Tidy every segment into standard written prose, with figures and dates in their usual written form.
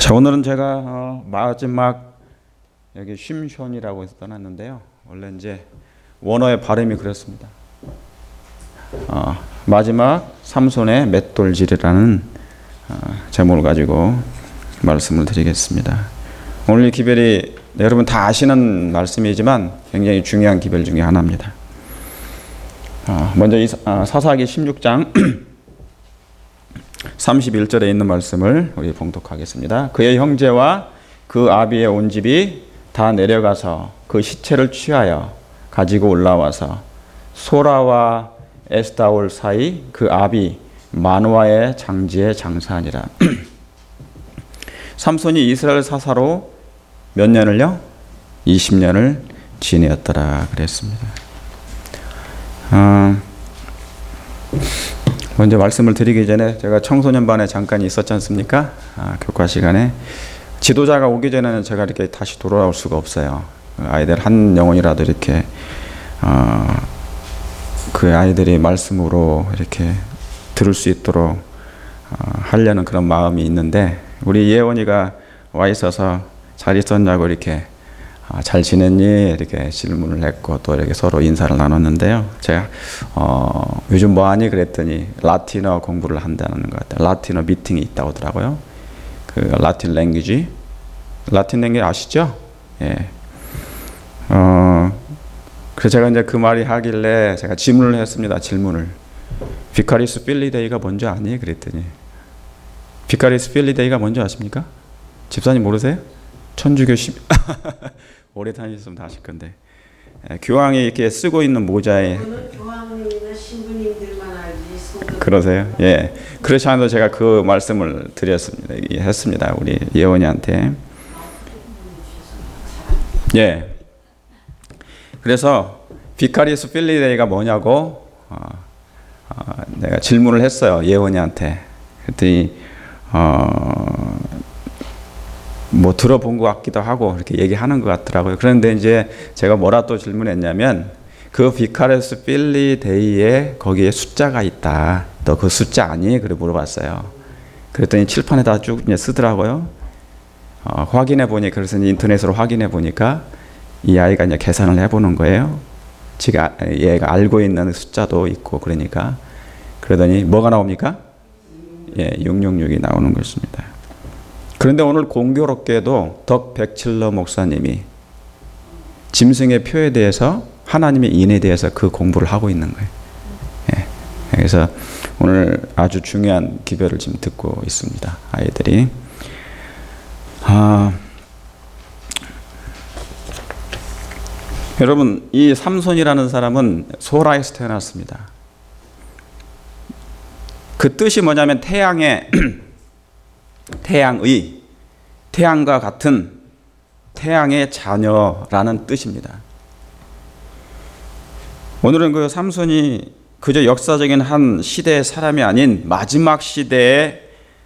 자, 오늘은 제가 마지막 여기 쉼션이라고 해서 떠났는데요. 원래 이제 원어의 발음이 그렇습니다. 마지막 삼손의 맷돌질이라는 제목을 가지고 말씀을 드리겠습니다. 오늘 이 기별이 여러분 다 아시는 말씀이지만 굉장히 중요한 기별 중에 하나입니다. 먼저 이 사사기 16장 31절에 있는 말씀을 우리 봉독하겠습니다. 그의 형제와 그 아비의 온 집이 다 내려가서 그 시체를 취하여 가지고 올라와서 소라와 에스다올 사이 그 아비 마누아의 장지에 장사하니라. 삼손이 이스라엘 사사로 몇 년을요? 20년을 지내었더라 그랬습니다. 먼저 말씀을 드리기 전에 제가 청소년반에 잠깐 있었지 않습니까? 교과 시간에 지도자가 오기 전에는 제가 이렇게 다시 돌아올 수가 없어요. 아이들 한 영혼이라도 이렇게 그 아이들이 말씀으로 이렇게 들을 수 있도록 하려는 그런 마음이 있는데 우리 예원이가 와 있어서 잘 있었냐고 이렇게 잘 지냈니? 이렇게 질문을 했고 또 이렇게 서로 인사를 나눴는데요. 제가 요즘 뭐하니? 그랬더니 라틴어 공부를 한다는 것 같아요. 라틴어 미팅이 있다고 하더라고요. 그 라틴 랭귀지 아시죠? 예. 그래서 제가 이제 그 말이 하길래 제가 질문을 했습니다. 질문을. 비카리스 필리데이가 뭔지 아니? 그랬더니 비카리스 필리데이가 뭔지 아십니까? 집사님 모르세요? 천주교 오래 다니셨으면 다 아실 건데 교황이 이렇게 쓰고 있는 모자에 교황님이나 신부님들만 알지. 그러세요? 예. 그렇지 않아도 제가 그 말씀을 드렸습니다. 했습니다. 우리 예원이한테. 예. 그래서 비카리스 필리데이가 뭐냐고 내가 질문을 했어요. 예원이한테. 그랬더니 뭐 들어본 것 같기도 하고 이렇게 얘기하는 것 같더라고요. 그런데 이제 제가 뭐라 또 질문했냐면 그 비카레스 필리데이에 거기에 숫자가 있다. 너 그 숫자 아니? 그래 물어봤어요. 그랬더니 칠판에다 쭉 이제 쓰더라고요. 확인해 보니 그래서 인터넷으로 확인해 보니까 이 아이가 이제 계산을 해보는 거예요. 지금 얘가 알고 있는 숫자도 있고 그러니까 그러더니 뭐가 나옵니까? 예, 666이 나오는 것입니다. 그런데 오늘 공교롭게도 덕 백칠러 목사님이 짐승의 표에 대해서 하나님의 인에 대해서 그 공부를 하고 있는 거예요. 예. 그래서 오늘 아주 중요한 기별을 지금 듣고 있습니다. 아이들이. 여러분 이 삼손이라는 사람은 소라에서 태어났습니다. 그 뜻이 뭐냐면 태양과 같은 태양의 자녀라는 뜻입니다. 오늘은 그 삼손이 그저 역사적인 한 시대의 사람이 아닌 마지막 시대에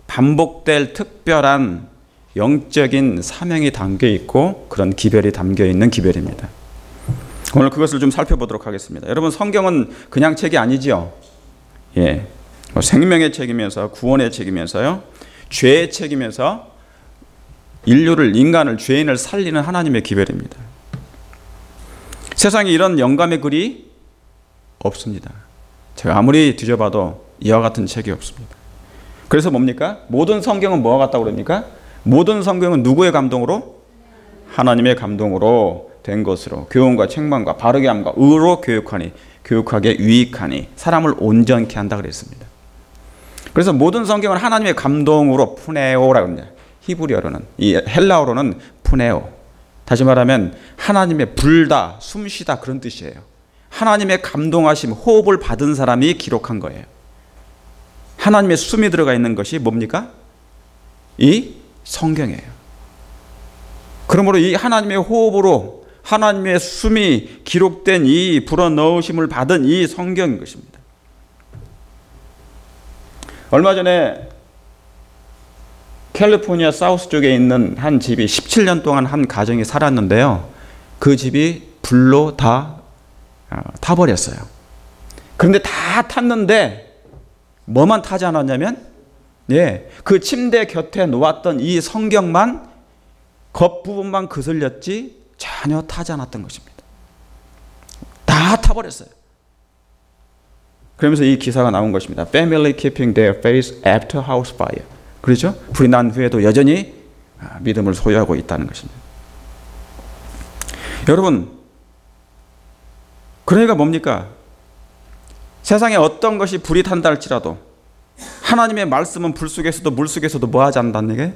반복될 특별한 영적인 사명이 담겨 있고 그런 기별이 담겨 있는 기별입니다. 오늘 그것을 좀 살펴보도록 하겠습니다. 여러분 성경은 그냥 책이 아니지요. 예, 생명의 책이면서 구원의 책이면서요. 죄의 책이면서 인간을 죄인을 살리는 하나님의 기별입니다. 세상에 이런 영감의 글이 없습니다. 제가 아무리 뒤져봐도 이와 같은 책이 없습니다. 그래서 뭡니까? 모든 성경은 뭐와 같다고 그럽니까? 모든 성경은 누구의 감동으로? 하나님의 감동으로 된 것으로 교훈과 책망과 바르게 함과 의로 교육하게 유익하니 사람을 온전케 한다 그랬습니다. 그래서 모든 성경은 하나님의 감동으로 푸네오라고 합니다. 히브리어로는 이 헬라어로는 푸네오. 다시 말하면 하나님의 불다, 숨쉬다 그런 뜻이에요. 하나님의 감동하심, 호흡을 받은 사람이 기록한 거예요. 하나님의 숨이 들어가 있는 것이 뭡니까? 이 성경이에요. 그러므로 이 하나님의 호흡으로 하나님의 숨이 기록된 이 불어넣으심을 받은 이 성경인 것입니다. 얼마 전에 캘리포니아 사우스 쪽에 있는 한 집이 17년 동안 한 가정이 살았는데요. 그 집이 불로 다 타버렸어요. 그런데 다 탔는데 뭐만 타지 않았냐면 예, 그 침대 곁에 놓았던 이 성경만 겉부분만 거슬렸지 전혀 타지 않았던 것입니다. 다 타버렸어요. 그러면서 이 기사가 나온 것입니다. Family keeping their faith after house fire. 그렇죠? 불이 난 후에도 여전히 믿음을 소유하고 있다는 것입니다. 여러분, 그러니까 뭡니까? 세상에 어떤 것이 불이 탄다 할지라도 하나님의 말씀은 불 속에서도 물 속에서도 뭐하지 않는다는 게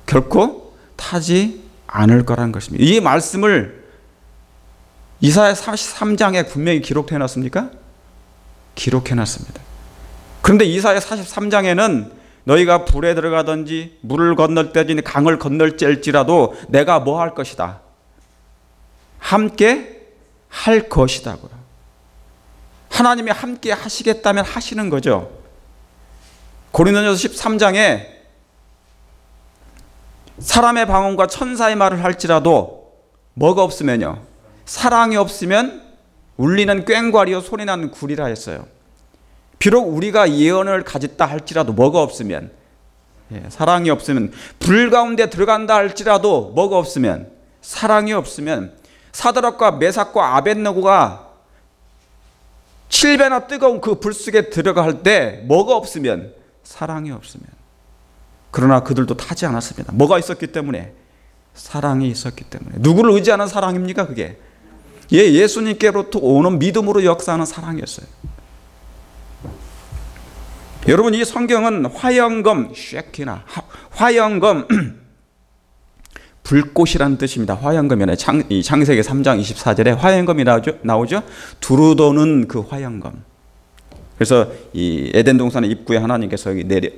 결코 타지 않을 거라는 것입니다. 이 말씀을 이사야 43장에 분명히 기록해 놨습니까? 기록해 놨습니다. 그런데 이사야 43장에는 너희가 불에 들어가든지 물을 건널때든지 강을 건널지라도 내가 뭐 할 것이다. 함께 할 것이다고요. 하나님이 함께 하시겠다면 하시는 거죠. 고린도전서 13장에 사람의 방언과 천사의 말을 할지라도 뭐가 없으면요. 사랑이 없으면 울리는 꽹과리요 소리나는 굴이라 했어요. 비록 우리가 예언을 가졌다 할지라도 뭐가 없으면, 사랑이 없으면, 불 가운데 들어간다 할지라도 뭐가 없으면, 사랑이 없으면, 사드락과 메삭과 아벳느고가 7배나 뜨거운 그 불 속에 들어갈 때 뭐가 없으면, 사랑이 없으면. 그러나 그들도 타지 않았습니다. 뭐가 있었기 때문에? 사랑이 있었기 때문에. 누구를 의지하는 사랑입니까 그게? 예수님께로부터 오는 믿음으로 역사하는 사랑이었어요. 여러분, 이 성경은 화영검, 쉐키나, 화영검, 불꽃이라는 뜻입니다. 화영검이네. 창세기 3장 24절에 화영검이 나오죠. 두루 도는 그 화영검. 그래서 이 에덴 동산의 입구에 하나님께서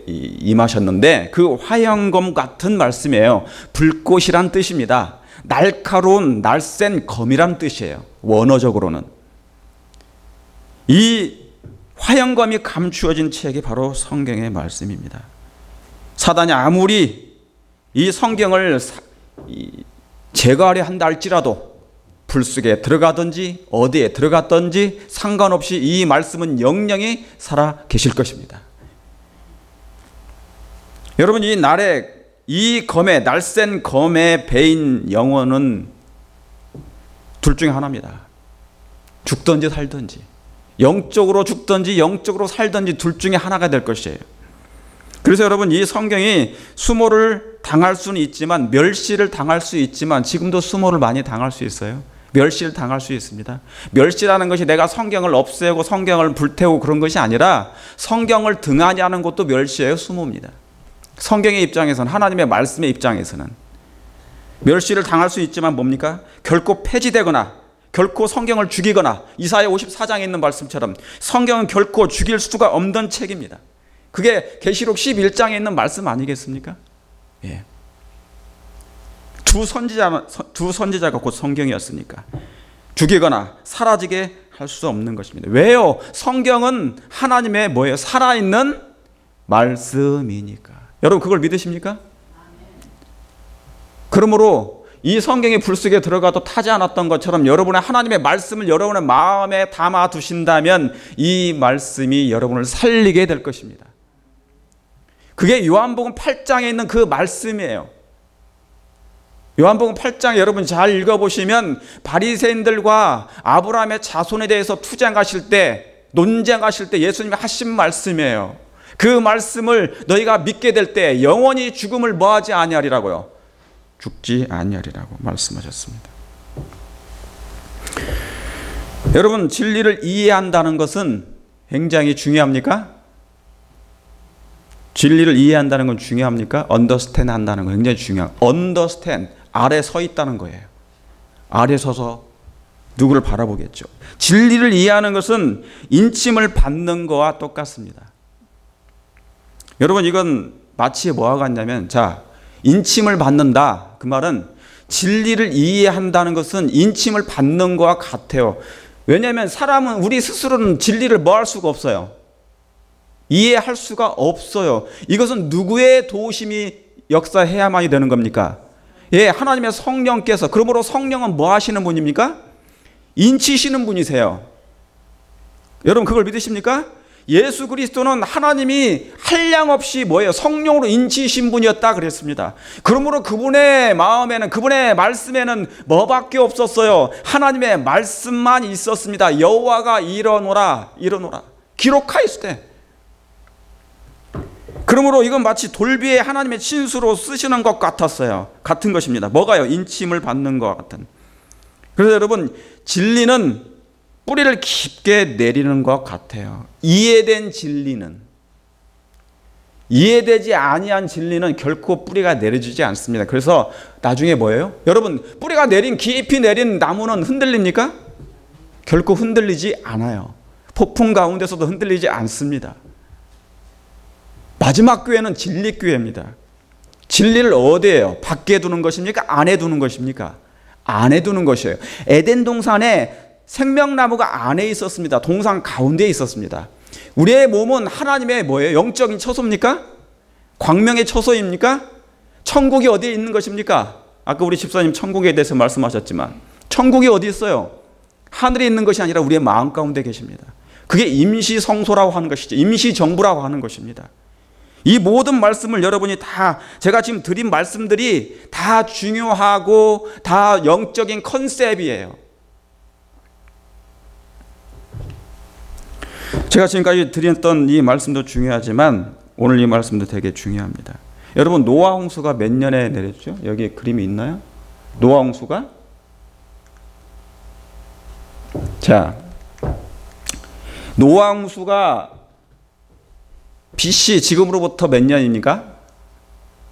임하셨는데 그 화영검 같은 말씀이에요. 불꽃이란 뜻입니다. 날카로운 날쌘 검이란 뜻이에요. 원어적으로는. 이 화영검이 감추어진 책이 바로 성경의 말씀입니다. 사단이 아무리 이 성경을 제거하려 한다 할지라도 불 속에 들어가든지 어디에 들어갔든지 상관없이 이 말씀은 영영히 살아 계실 것입니다. 여러분, 이 날에 이 검에 날쌘 검에 베인 영혼은 둘 중에 하나입니다. 죽든지 살든지, 영적으로 죽든지 영적으로 살든지 둘 중에 하나가 될 것이에요. 그래서 여러분, 이 성경이 수모를 당할 수는 있지만, 멸시를 당할 수 있지만, 지금도 수모를 많이 당할 수 있어요. 멸시를 당할 수 있습니다. 멸시라는 것이 내가 성경을 없애고 성경을 불태우고 그런 것이 아니라 성경을 등한히 하는 것도 멸시예요. 수모입니다. 성경의 입장에서는, 하나님의 말씀의 입장에서는 멸시를 당할 수 있지만 뭡니까? 결코 폐지되거나 결코 성경을 죽이거나, 이사야 54장에 있는 말씀처럼 성경은 결코 죽일 수가 없는 책입니다. 그게 계시록 11장에 있는 말씀 아니겠습니까? 예. 두 선지자가 곧 성경이었으니까 죽이거나 사라지게 할 수 없는 것입니다. 왜요? 성경은 하나님의 뭐예요? 살아있는 말씀이니까. 여러분, 그걸 믿으십니까? 그러므로 이 성경이 불 속에 들어가도 타지 않았던 것처럼 여러분의 하나님의 말씀을 여러분의 마음에 담아 두신다면 이 말씀이 여러분을 살리게 될 것입니다. 그게 요한복음 8장에 있는 그 말씀이에요. 요한복음 8장 여러분 잘 읽어보시면 바리새인들과 아브라함의 자손에 대해서 투쟁하실 때, 논쟁하실 때 예수님이 하신 말씀이에요. 그 말씀을 너희가 믿게 될 때 영원히 죽음을 뭐하지 아니하리라고요? 죽지 아니하리라고 말씀하셨습니다. 여러분, 진리를 이해한다는 것은 굉장히 중요합니까? 진리를 이해한다는 건 중요합니까? understand 한다는 건 굉장히 중요해요. understand, 아래 서 있다는 거예요. 아래 서서 누구를 바라보겠죠. 진리를 이해하는 것은 인침을 받는 거와 똑같습니다. 여러분, 이건 마치 뭐와 같냐면, 자, 인침을 받는다. 그 말은 진리를 이해한다는 것은 인침을 받는 거와 같아요. 왜냐하면 사람은 우리 스스로는 진리를 뭐 할 수가 없어요. 이해할 수가 없어요. 이것은 누구의 도우심이 역사해야만이 되는 겁니까? 예, 하나님의 성령께서. 그러므로 성령은 뭐 하시는 분입니까? 인치시는 분이세요. 여러분, 그걸 믿으십니까? 예수 그리스도는 하나님이 한량없이 뭐예요? 성령으로 인치신 분이었다 그랬습니다. 그러므로 그분의 마음에는, 그분의 말씀에는 뭐밖에 없었어요? 하나님의 말씀만 있었습니다. 여호와가 이러노라 기록하였으되. 그러므로 이건 마치 돌비에 하나님의 친수로 쓰시는 것 같았어요. 같은 것입니다. 뭐가요? 인침을 받는 것 같은. 그래서 여러분, 진리는 뿌리를 깊게 내리는 것 같아요. 이해된 진리는, 이해되지 아니한 진리는 결코 뿌리가 내려지지 않습니다. 그래서 나중에 뭐예요? 여러분, 뿌리가 깊이 내린 나무는 흔들립니까? 결코 흔들리지 않아요. 폭풍 가운데서도 흔들리지 않습니다. 마지막 교회는 진리 교회입니다. 진리를 어디에요? 밖에 두는 것입니까? 안에 두는 것입니까? 안에 두는 것이에요. 에덴 동산에 생명나무가 안에 있었습니다. 동산 가운데에 있었습니다. 우리의 몸은 하나님의 뭐예요? 영적인 처소입니까? 광명의 처소입니까? 천국이 어디에 있는 것입니까? 아까 우리 집사님 천국에 대해서 말씀하셨지만 천국이 어디 있어요? 하늘에 있는 것이 아니라 우리의 마음 가운데 계십니다. 그게 임시성소라고 하는 것이죠. 임시정부라고 하는 것입니다. 이 모든 말씀을 여러분이 다, 제가 지금 드린 말씀들이 다 중요하고 다 영적인 컨셉이에요. 제가 지금까지 드렸던 이 말씀도 중요하지만 오늘 이 말씀도 되게 중요합니다. 여러분, 노아 홍수가 몇 년에 내렸죠? 여기 그림이 있나요? 노아 홍수가? 자, 노아 홍수가 BC 지금으로부터 몇 년입니까?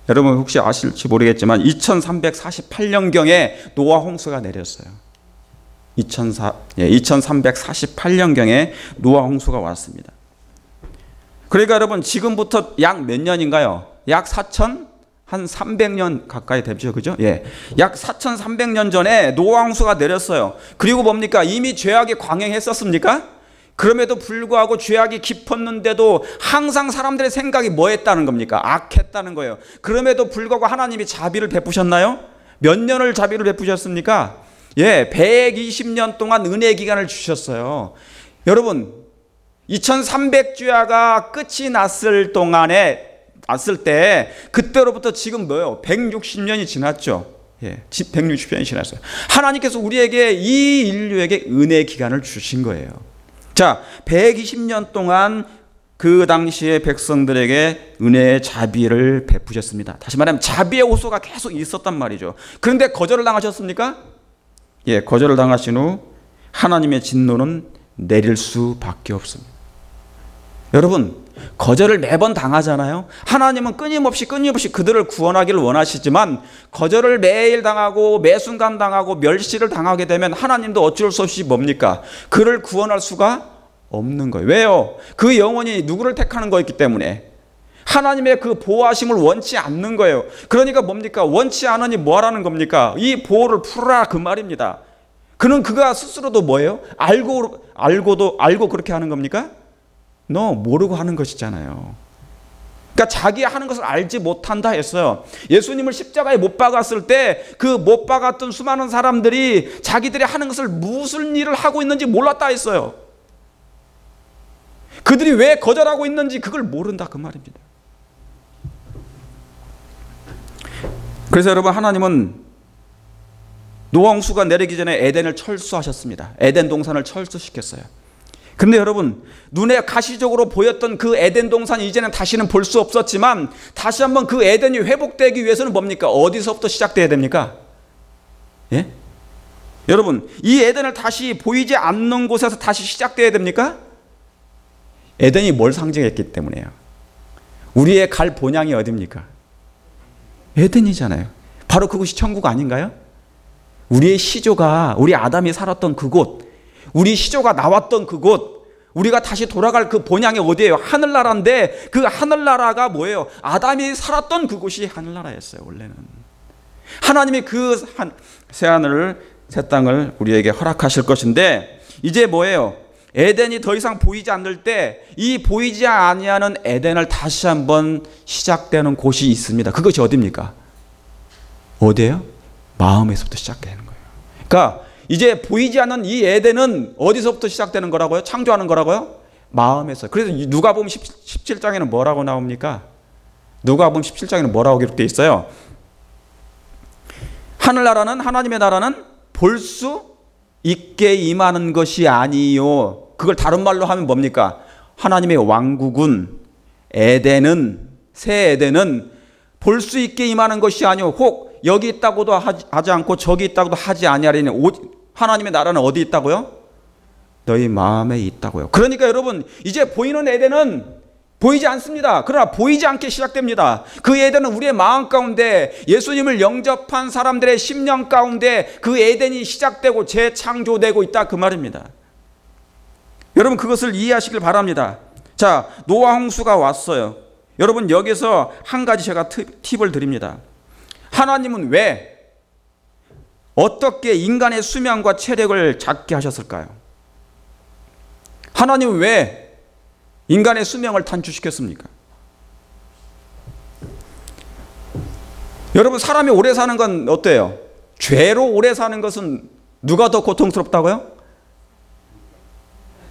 여러분 혹시 아실지 모르겠지만 2348년경에 노아 홍수가 내렸어요. 2348년경에 노아 홍수가 왔습니다. 그러니까 여러분 지금부터 약 몇 년인가요? 약 300년 가까이 되죠. 그죠? 예. 약 4300년 전에 노아 홍수가 내렸어요. 그리고 뭡니까? 이미 죄악이 광행했었습니까? 그럼에도 불구하고 죄악이 깊었는데도 항상 사람들의 생각이 뭐 했다는 겁니까? 악했다는 거예요. 그럼에도 불구하고 하나님이 자비를 베푸셨나요? 몇 년을 자비를 베푸셨습니까? 예, 120년 동안 은혜 기간을 주셨어요. 여러분, 2300주야가 끝이 났을 때 그때로부터 지금 뭐예요? 160년이 지났죠. 예, 160년이 지났어요. 하나님께서 우리에게, 이 인류에게 은혜 기간을 주신 거예요. 자, 120년 동안 그 당시의 백성들에게 은혜의 자비를 베푸셨습니다. 다시 말하면 자비의 호소가 계속 있었단 말이죠. 그런데 거절을 당하셨습니까? 예, 거절을 당하신 후 하나님의 진노는 내릴 수밖에 없습니다. 여러분, 거절을 매번 당하잖아요. 하나님은 끊임없이 그들을 구원하기를 원하시지만 거절을 매일 당하고 매 순간 당하고 멸시를 당하게 되면 하나님도 어쩔 수 없이 뭡니까? 그를 구원할 수가 없는 거예요. 왜요? 그 영혼이 누구를 택하는 거였기 때문에 하나님의 그 보호하심을 원치 않는 거예요. 그러니까 뭡니까? 원치 않으니 뭐 하라는 겁니까? 이 보호를 풀어라 그 말입니다. 그가 스스로도 뭐예요? 알고 그렇게 하는 겁니까? 너 모르고 하는 것이잖아요. 그러니까 자기 하는 것을 알지 못한다 했어요. 예수님을 십자가에 못 박았을 때 그 못 박았던 수많은 사람들이 자기들이 하는 것을 무슨 일을 하고 있는지 몰랐다 했어요. 그들이 왜 거절하고 있는지 그걸 모른다 그 말입니다. 그래서 여러분, 하나님은 노아 홍수가 내리기 전에 에덴을 철수하셨습니다. 에덴 동산을 철수시켰어요. 그런데 여러분, 눈에 가시적으로 보였던 그 에덴 동산이 이제는 다시는 볼 수 없었지만 다시 한번 그 에덴이 회복되기 위해서는 뭡니까? 어디서부터 시작돼야 됩니까? 예? 여러분, 이 에덴을 다시 보이지 않는 곳에서 다시 시작돼야 됩니까? 에덴이 뭘 상징했기 때문에요. 우리의 갈 본향이 어디입니까? 에덴이잖아요. 바로 그곳이 천국 아닌가요? 우리의 시조가, 우리 아담이 살았던 그곳, 우리 시조가 나왔던 그곳, 우리가 다시 돌아갈 그 본향이 어디예요? 하늘나라인데 그 하늘나라가 뭐예요? 아담이 살았던 그곳이 하늘나라였어요. 원래는 하나님이 그 새하늘을, 새 땅을 우리에게 허락하실 것인데 이제 뭐예요? 에덴이 더 이상 보이지 않을 때 이 보이지 아니하는 에덴을 다시 한번 시작되는 곳이 있습니다. 그것이 어디입니까? 어디예요? 마음에서부터 시작되는 거예요. 그러니까 이제 보이지 않는 이 에덴은 어디서부터 시작되는 거라고요? 창조하는 거라고요? 마음에서. 그래서 누가복음 17장에는 뭐라고 나옵니까? 누가복음 17장에는 뭐라고 기록되어 있어요? 하늘나라는, 하나님의 나라는 볼 수 있게 임하는 것이 아니요. 그걸 다른 말로 하면 뭡니까? 하나님의 왕국은, 에덴은, 새 에덴은 볼 수 있게 임하는 것이 아니요. 혹 여기 있다고도 하지 않고 저기 있다고도 하지 아니하리니 하나님의 나라는 어디 있다고요? 너희 마음에 있다고요. 그러니까 여러분, 이제 보이는 에덴은 보이지 않습니다. 그러나 보이지 않게 시작됩니다. 그 에덴은 우리의 마음 가운데, 예수님을 영접한 사람들의 심령 가운데 그 에덴이 시작되고 재창조되고 있다, 그 말입니다. 여러분, 그것을 이해하시길 바랍니다. 자, 노아 홍수가 왔어요. 여러분, 여기서 한 가지 제가 팁을 드립니다. 하나님은 왜, 어떻게 인간의 수명과 체력을 작게 하셨을까요? 하나님은 왜 인간의 수명을 단축시켰습니까? 여러분, 사람이 오래 사는 건 어때요? 죄로 오래 사는 것은 누가 더 고통스럽다고요?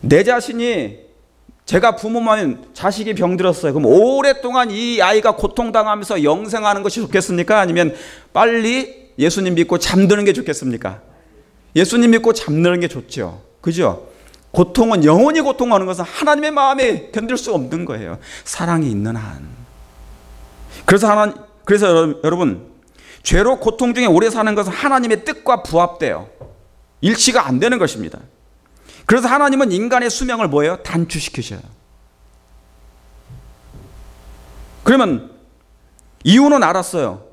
내 자신이, 제가 부모면 자식이 병들었어요. 그럼 오랫동안 이 아이가 고통당하면서 영생하는 것이 좋겠습니까? 아니면 빨리 예수님 믿고 잠드는 게 좋겠습니까? 예수님 믿고 잠드는 게 좋죠. 그죠? 고통은, 영원히 고통하는 것은 하나님의 마음에 견딜 수 없는 거예요. 사랑이 있는 한. 그래서 여러분, 죄로 고통 중에 오래 사는 것은 하나님의 뜻과 부합돼요. 일치가 안 되는 것입니다. 그래서 하나님은 인간의 수명을 뭐예요? 단축시키셔요. 그러면 이유는 알았어요.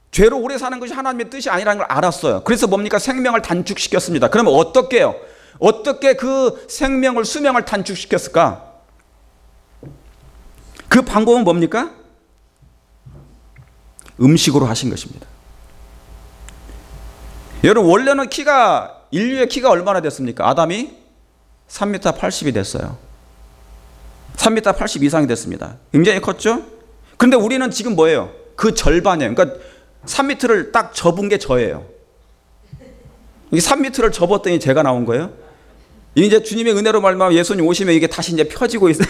죄로 오래 사는 것이 하나님의 뜻이 아니라는 걸 알았어요. 그래서 뭡니까? 생명을 단축시켰습니다. 그러면 어떻게 해요? 어떻게 그 생명을, 수명을 단축시켰을까? 그 방법은 뭡니까? 음식으로 하신 것입니다. 여러분, 원래는 인류의 키가 얼마나 됐습니까? 아담이 3m 80이 됐어요. 3m 80 이상이 됐습니다. 굉장히 컸죠? 근데 우리는 지금 뭐예요? 그 절반이에요. 그러니까 3m를 딱 접은 게 저예요. 이 3m를 접었더니 제가 나온 거예요. 이제 주님의 은혜로 말미암아 예수님 오시면 이게 다시 이제 펴지고 있어요.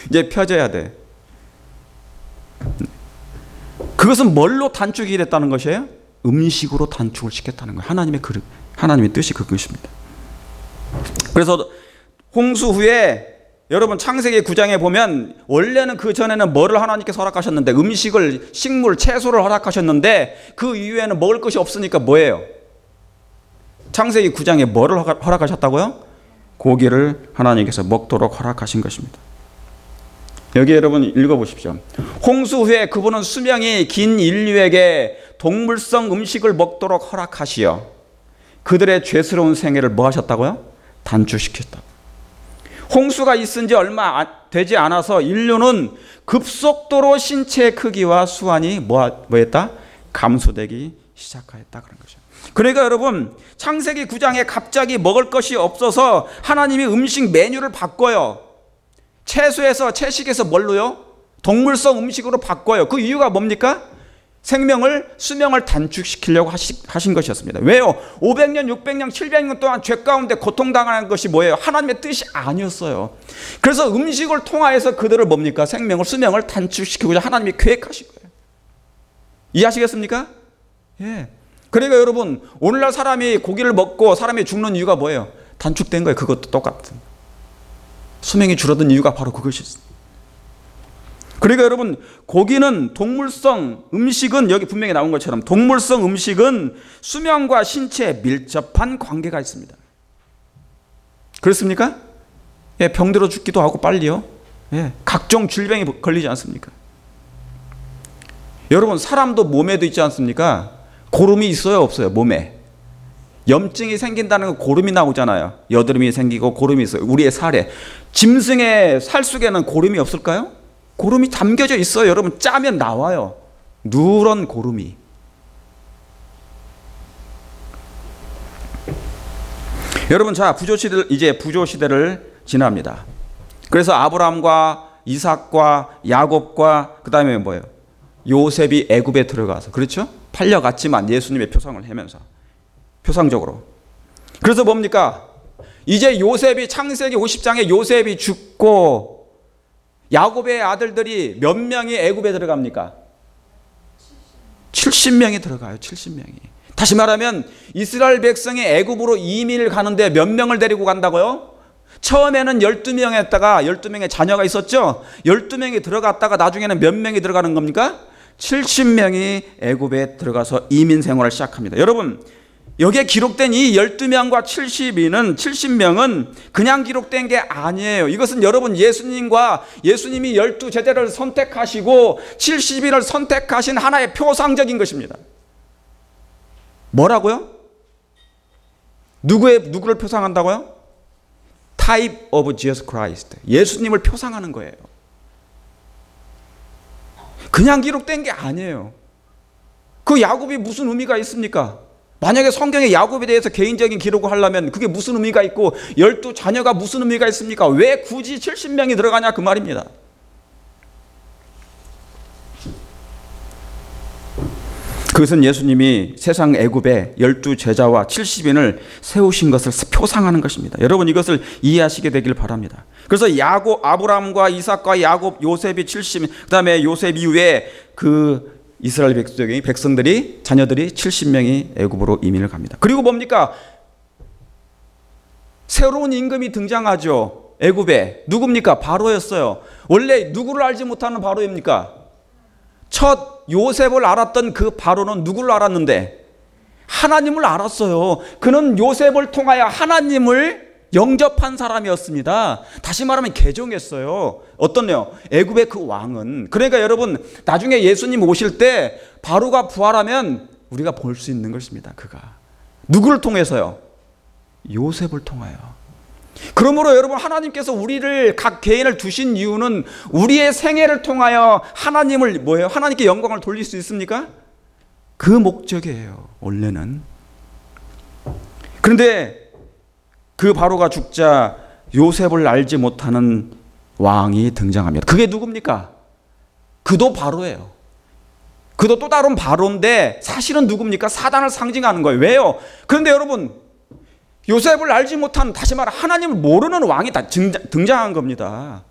이제 펴져야 돼. 그것은 뭘로 단축이 됐다는 것이에요? 음식으로 단축을 시켰다는 거예요. 하나님의 뜻이 그것입니다. 그래서 홍수 후에 여러분, 창세기 9장에 보면 원래는 그 전에는 뭐를 하나님께서 허락하셨는데, 음식을, 식물, 채소를 허락하셨는데 그 이후에는 먹을 것이 없으니까 뭐예요? 창세기 9장에 뭐를 허락하셨다고요? 고기를 하나님께서 먹도록 허락하신 것입니다. 여기 여러분 읽어보십시오. 홍수 후에 그분은 수명이 긴 인류에게 동물성 음식을 먹도록 허락하시어 그들의 죄스러운 생애를 뭐 하셨다고요? 단축시켰다. 홍수가 있은 지 얼마 되지 않아서 인류는 급속도로 신체의 크기와 수완이 뭐했다? 감소되기 시작하였다, 그런 거죠. 그러니까 여러분, 창세기 9장에 갑자기 먹을 것이 없어서 하나님이 음식 메뉴를 바꿔요. 채식에서 뭘로요? 동물성 음식으로 바꿔요. 그 이유가 뭡니까? 수명을 단축시키려고 하신 것이었습니다. 왜요? 500년, 600년, 700년 동안 죄 가운데 고통당하는 것이 뭐예요? 하나님의 뜻이 아니었어요. 그래서 음식을 통하여서 그들을 뭡니까? 수명을 단축시키고자 하나님이 계획하신 거예요. 이해하시겠습니까? 예. 그러니까 여러분, 오늘날 사람이 고기를 먹고 사람이 죽는 이유가 뭐예요? 단축된 거예요. 그것도 똑같은. 수명이 줄어든 이유가 바로 그것이었어요. 그러니까 여러분, 고기는 동물성 음식은, 여기 분명히 나온 것처럼 동물성 음식은 수명과 신체에 밀접한 관계가 있습니다. 그렇습니까? 예, 병들어 죽기도 하고 빨리요. 예, 각종 질병이 걸리지 않습니까? 여러분, 사람도 몸에도 있지 않습니까? 고름이 있어요, 없어요? 몸에 염증이 생긴다는 건 고름이 나오잖아요. 여드름이 생기고 고름이 있어요. 우리의 살에, 짐승의 살 속에는 고름이 없을까요? 고름이 담겨져 있어요. 여러분, 짜면 나와요. 누런 고름이. 여러분, 자, 이제 부조 시대를 지납니다. 그래서 아브라함과 이삭과 야곱과 그 다음에 뭐예요? 요셉이 애굽에 들어가서, 그렇죠? 팔려갔지만 예수님의 표상을 하면서, 표상적으로. 그래서 뭡니까? 이제 요셉이 창세기 50장에 요셉이 죽고 야곱의 아들들이 몇 명이 애굽에 들어갑니까? 70명이 들어가요. 70명이. 다시 말하면 이스라엘 백성이 애굽으로 이민을 가는데 몇 명을 데리고 간다고요? 처음에는 12명이었다가 12명의 자녀가 있었죠. 12명이 들어갔다가 나중에는 몇 명이 들어가는 겁니까? 70명이 애굽에 들어가서 이민 생활을 시작합니다. 여러분, 여기에 기록된 이 12명과 70명은 그냥 기록된 게 아니에요. 이것은 여러분 예수님이 12제자를 선택하시고 70인을 선택하신 하나의 표상적인 것입니다. 뭐라고요? 누구를 표상한다고요? Type of Jesus Christ. 예수님을 표상하는 거예요. 그냥 기록된 게 아니에요. 그 야곱이 무슨 의미가 있습니까? 만약에 성경에 야곱에 대해서 개인적인 기록을 하려면 그게 무슨 의미가 있고 12자녀가 무슨 의미가 있습니까? 왜 굳이 70명이 들어가냐 그 말입니다. 그것은 예수님이 세상 애굽에 12제자와 70인을 세우신 것을 표상하는 것입니다. 여러분 이것을 이해하시게 되길 바랍니다. 그래서 아브라함과 이삭과 야곱, 요셉이 70인, 그 다음에 요셉 이후에 그 이스라엘 백성들이 자녀들이 70명이 애굽으로 이민을 갑니다. 그리고 뭡니까? 새로운 임금이 등장하죠. 애굽에. 누굽니까? 바로였어요. 원래 누구를 알지 못하는 바로입니까? 첫 요셉을 알았던 그 바로는 누구를 알았는데? 하나님을 알았어요. 그는 요셉을 통하여 하나님을 영접한 사람이었습니다. 다시 말하면 개종했어요. 어떤요? 애굽의 그 왕은. 그러니까 여러분 나중에 예수님 오실 때 바로가 부활하면 우리가 볼 수 있는 것입니다. 그가. 누구를 통해서요? 요셉을 통하여. 그러므로 여러분 하나님께서 우리를 각 개인을 두신 이유는 우리의 생애를 통하여 하나님을 뭐예요? 하나님께 영광을 돌릴 수 있습니까? 그 목적이에요. 원래는. 그런데 그 바로가 죽자 요셉을 알지 못하는 왕이 등장합니다. 그게 누굽니까? 그도 바로예요. 그도 또 다른 바로인데 사실은 누굽니까? 사단을 상징하는 거예요. 왜요? 그런데 여러분 요셉을 알지 못한, 다시 말해 하나님을 모르는 왕이 다 등장한 겁니다.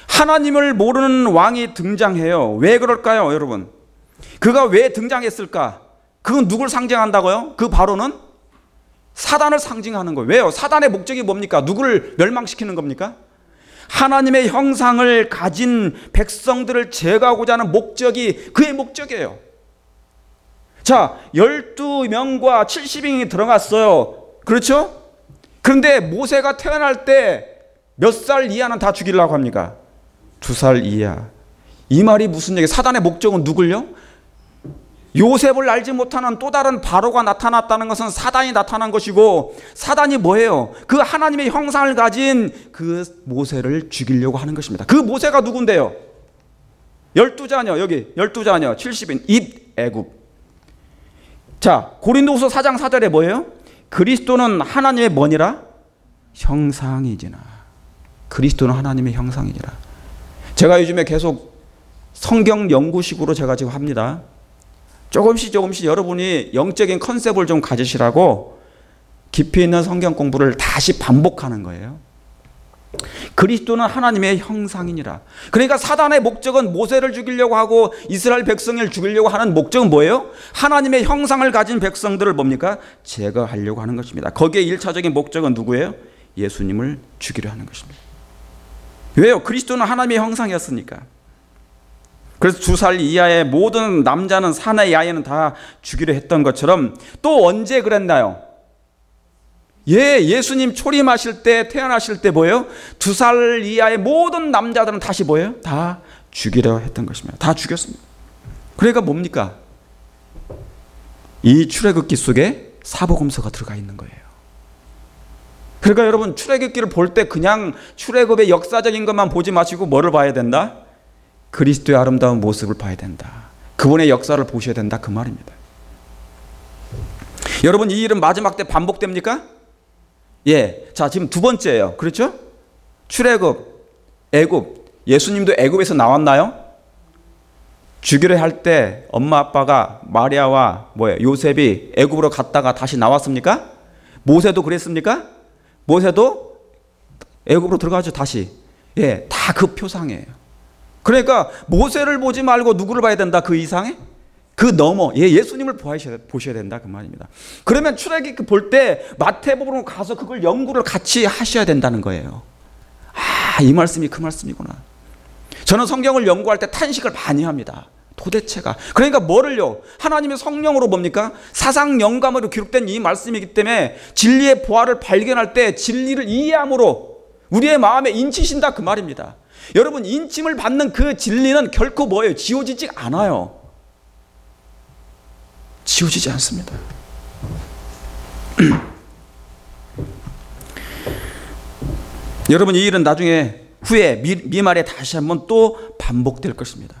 하나님을 모르는 왕이 등장해요. 왜 그럴까요, 여러분? 그가 왜 등장했을까? 그건 누굴 상징한다고요? 그 바로는 사단을 상징하는 거예요. 왜요? 사단의 목적이 뭡니까? 누구를 멸망시키는 겁니까? 하나님의 형상을 가진 백성들을 제거하고자 하는 목적이 그의 목적이에요. 자, 12명과 70인이 들어갔어요. 그렇죠? 그런데 모세가 태어날 때 몇 살 이하는 다 죽이려고 합니까? 2살 이하. 이 말이 무슨 얘기예요? 사단의 목적은 누굴요? 요셉을 알지 못하는 또 다른 바로가 나타났다는 것은 사단이 나타난 것이고, 사단이 뭐예요? 그 하나님의 형상을 가진 그 모세를 죽이려고 하는 것입니다. 그 모세가 누군데요? 12자녀, 여기 12자녀 70인 입애굽. 자, 고린도후서 4장 4절에 뭐예요? 그리스도는 하나님의 뭐니라? 형상이지나. 그리스도는 하나님의 형상이니라. 제가 요즘에 계속 성경 연구식으로 제가 지금 합니다. 조금씩 여러분이 영적인 컨셉을 좀 가지시라고 깊이 있는 성경 공부를 다시 반복하는 거예요. 그리스도는 하나님의 형상이니라. 그러니까 사단의 목적은 모세를 죽이려고 하고 이스라엘 백성을 죽이려고 하는 목적은 뭐예요? 하나님의 형상을 가진 백성들을 뭡니까? 제거하려고 하는 것입니다. 거기에 1차적인 목적은 누구예요? 예수님을 죽이려 하는 것입니다. 왜요? 그리스도는 하나님의 형상이었으니까. 그래서 2살 이하의 모든 남자는 사내 야인은 다 죽이려 했던 것처럼 또 언제 그랬나요? 예수님 초림하실 때, 태어나실 때 뭐예요? 2살 이하의 모든 남자들은 다시 뭐예요? 다 죽이려 했던 것입니다. 다 죽였습니다. 그러니까 뭡니까? 이 출애굽기 속에 사복음서가 들어가 있는 거예요. 그러니까 여러분 출애굽기를 볼 때 그냥 출애굽의 역사적인 것만 보지 마시고 뭐를 봐야 된다? 그리스도의 아름다운 모습을 봐야 된다. 그분의 역사를 보셔야 된다. 그 말입니다. 여러분 이 일은 마지막 때 반복됩니까? 예. 자, 지금 두 번째예요. 그렇죠? 출애굽, 애굽. 예수님도 애굽에서 나왔나요? 죽이려 할 때 엄마 아빠가 마리아와 요셉이 애굽으로 갔다가 다시 나왔습니까? 모세도 그랬습니까? 모세도 애굽으로 들어가죠. 다시. 예, 다 그 표상이에요. 그러니까 모세를 보지 말고 누구를 봐야 된다? 그 이상에? 그 넘어. 예, 예수님을 보셔야 된다. 그 말입니다. 그러면 출애굽기 볼 때 마태복음으로 가서 그걸 연구를 같이 하셔야 된다는 거예요. 아, 이 말씀이 그 말씀이구나. 저는 성경을 연구할 때 탄식을 많이 합니다. 도대체가. 그러니까 뭐를요? 하나님의 성령으로 뭡니까? 사상 영감으로 기록된 이 말씀이기 때문에 진리의 보화를 발견할 때 진리를 이해함으로 우리의 마음에 인치신다 그 말입니다. 여러분, 인침을 받는 그 진리는 결코 뭐예요? 지워지지 않아요. 지워지지 않습니다. 여러분, 이 일은 나중에 후에 미말에 다시 한번 또 반복될 것입니다.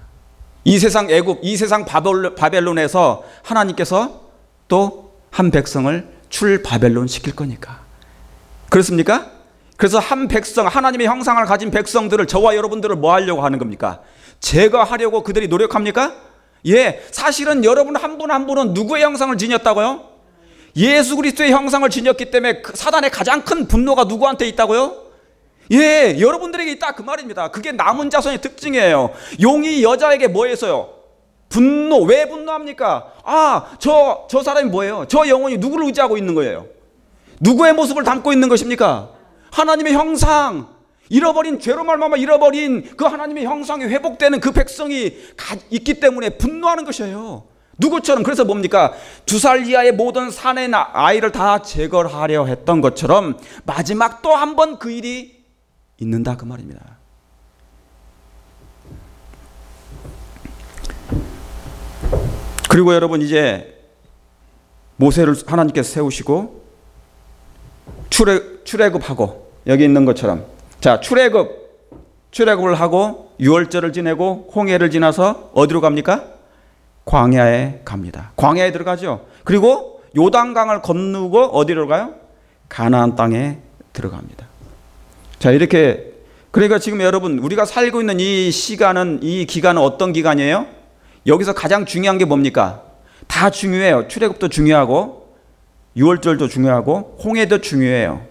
이 세상 애굽, 이 세상 바벨론에서 하나님께서 또 한 백성을 출 바벨론 시킬 거니까. 그렇습니까? 그래서 한 백성, 하나님의 형상을 가진 백성들을, 저와 여러분들을 뭐 하려고 하는 겁니까? 제거하려고 그들이 노력합니까? 예, 사실은 여러분 한 분 한 분은 누구의 형상을 지녔다고요? 예수 그리스도의 형상을 지녔기 때문에 사단의 가장 큰 분노가 누구한테 있다고요? 예, 여러분들에게 있다 그 말입니다. 그게 남은 자손의 특징이에요. 용이 여자에게 뭐 했어요? 분노. 왜 분노합니까? 아, 저 사람이 뭐예요? 저 영혼이 누구를 의지하고 있는 거예요? 누구의 모습을 담고 있는 것입니까? 하나님의 형상. 잃어버린, 죄로 말미암아 잃어버린 그 하나님의 형상이 회복되는 그 백성이 있기 때문에 분노하는 것이에요. 누구처럼. 그래서 뭡니까? 2살 이하의 모든 산의 아이를 다 제거하려 했던 것처럼 마지막 또 한 번 그 일이 있는다 그 말입니다. 그리고 여러분, 이제 모세를 하나님께서 세우시고 출애굽하고 여기 있는 것처럼, 자, 출애굽을 하고 유월절을 지내고 홍해를 지나서 어디로 갑니까? 광야에 갑니다. 광야에 들어가죠. 그리고 요단강을 건너고 어디로 가요? 가나안 땅에 들어갑니다. 자, 이렇게, 그러니까 지금 여러분, 우리가 살고 있는 이 시간은, 이 기간은 어떤 기간이에요? 여기서 가장 중요한 게 뭡니까? 다 중요해요. 출애굽도 중요하고 유월절도 중요하고 홍해도 중요해요.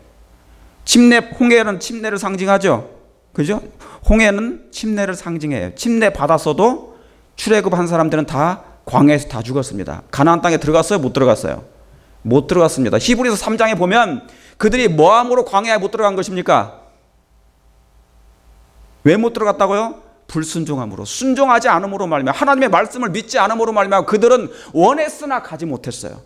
홍해는 침례를 상징하죠. 그죠? 홍해는 침례를 상징해요. 침례 받았어도 출애굽한 사람들은 다 광야에서 다 죽었습니다. 가나안 땅에 들어갔어요? 못 들어갔어요? 못 들어갔습니다. 히브리서 3장에 보면 그들이 뭐함으로 광야에 못 들어간 것입니까? 왜 못 들어갔다고요? 불순종함으로, 순종하지 않음으로 말미암아, 하나님의 말씀을 믿지 않음으로 말미암아 그들은 원했으나 가지 못했어요.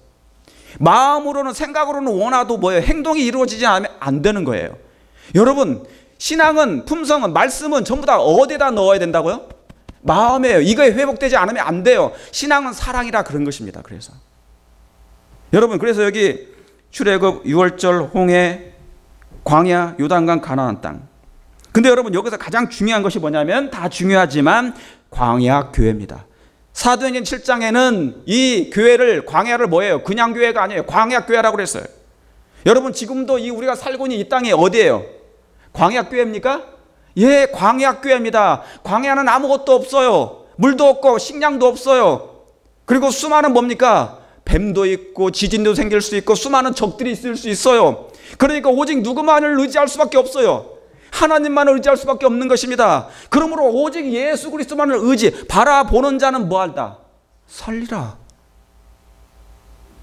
마음으로는, 생각으로는 원하도 뭐예요? 행동이 이루어지지 않으면 안 되는 거예요. 여러분, 신앙은, 품성은, 말씀은 전부 다 어디에다 넣어야 된다고요? 마음이에요. 이거에 회복되지 않으면 안 돼요. 신앙은 사랑이라 그런 것입니다. 그래서 여러분, 그래서 여기 출애굽, 유월절, 홍해, 광야, 요단강, 가나안 땅. 근데 여러분, 여기서 가장 중요한 것이 뭐냐면, 다 중요하지만 광야 교회입니다. 사도행전 7장에는 이 교회를, 광야를 뭐예요? 그냥 교회가 아니에요. 광야 교회라고 그랬어요. 여러분, 지금도 우리가 살고 있는 이 땅이 어디예요? 광야 교회입니까? 예, 광야 교회입니다. 광야는 아무것도 없어요. 물도 없고 식량도 없어요. 그리고 수많은 뭡니까? 뱀도 있고 지진도 생길 수 있고 수많은 적들이 있을 수 있어요. 그러니까 오직 누구만을 의지할 수밖에 없어요. 하나님만을 의지할 수밖에 없는 것입니다. 그러므로 오직 예수 그리스도만을 바라보는 자는 뭐한다? 살리라.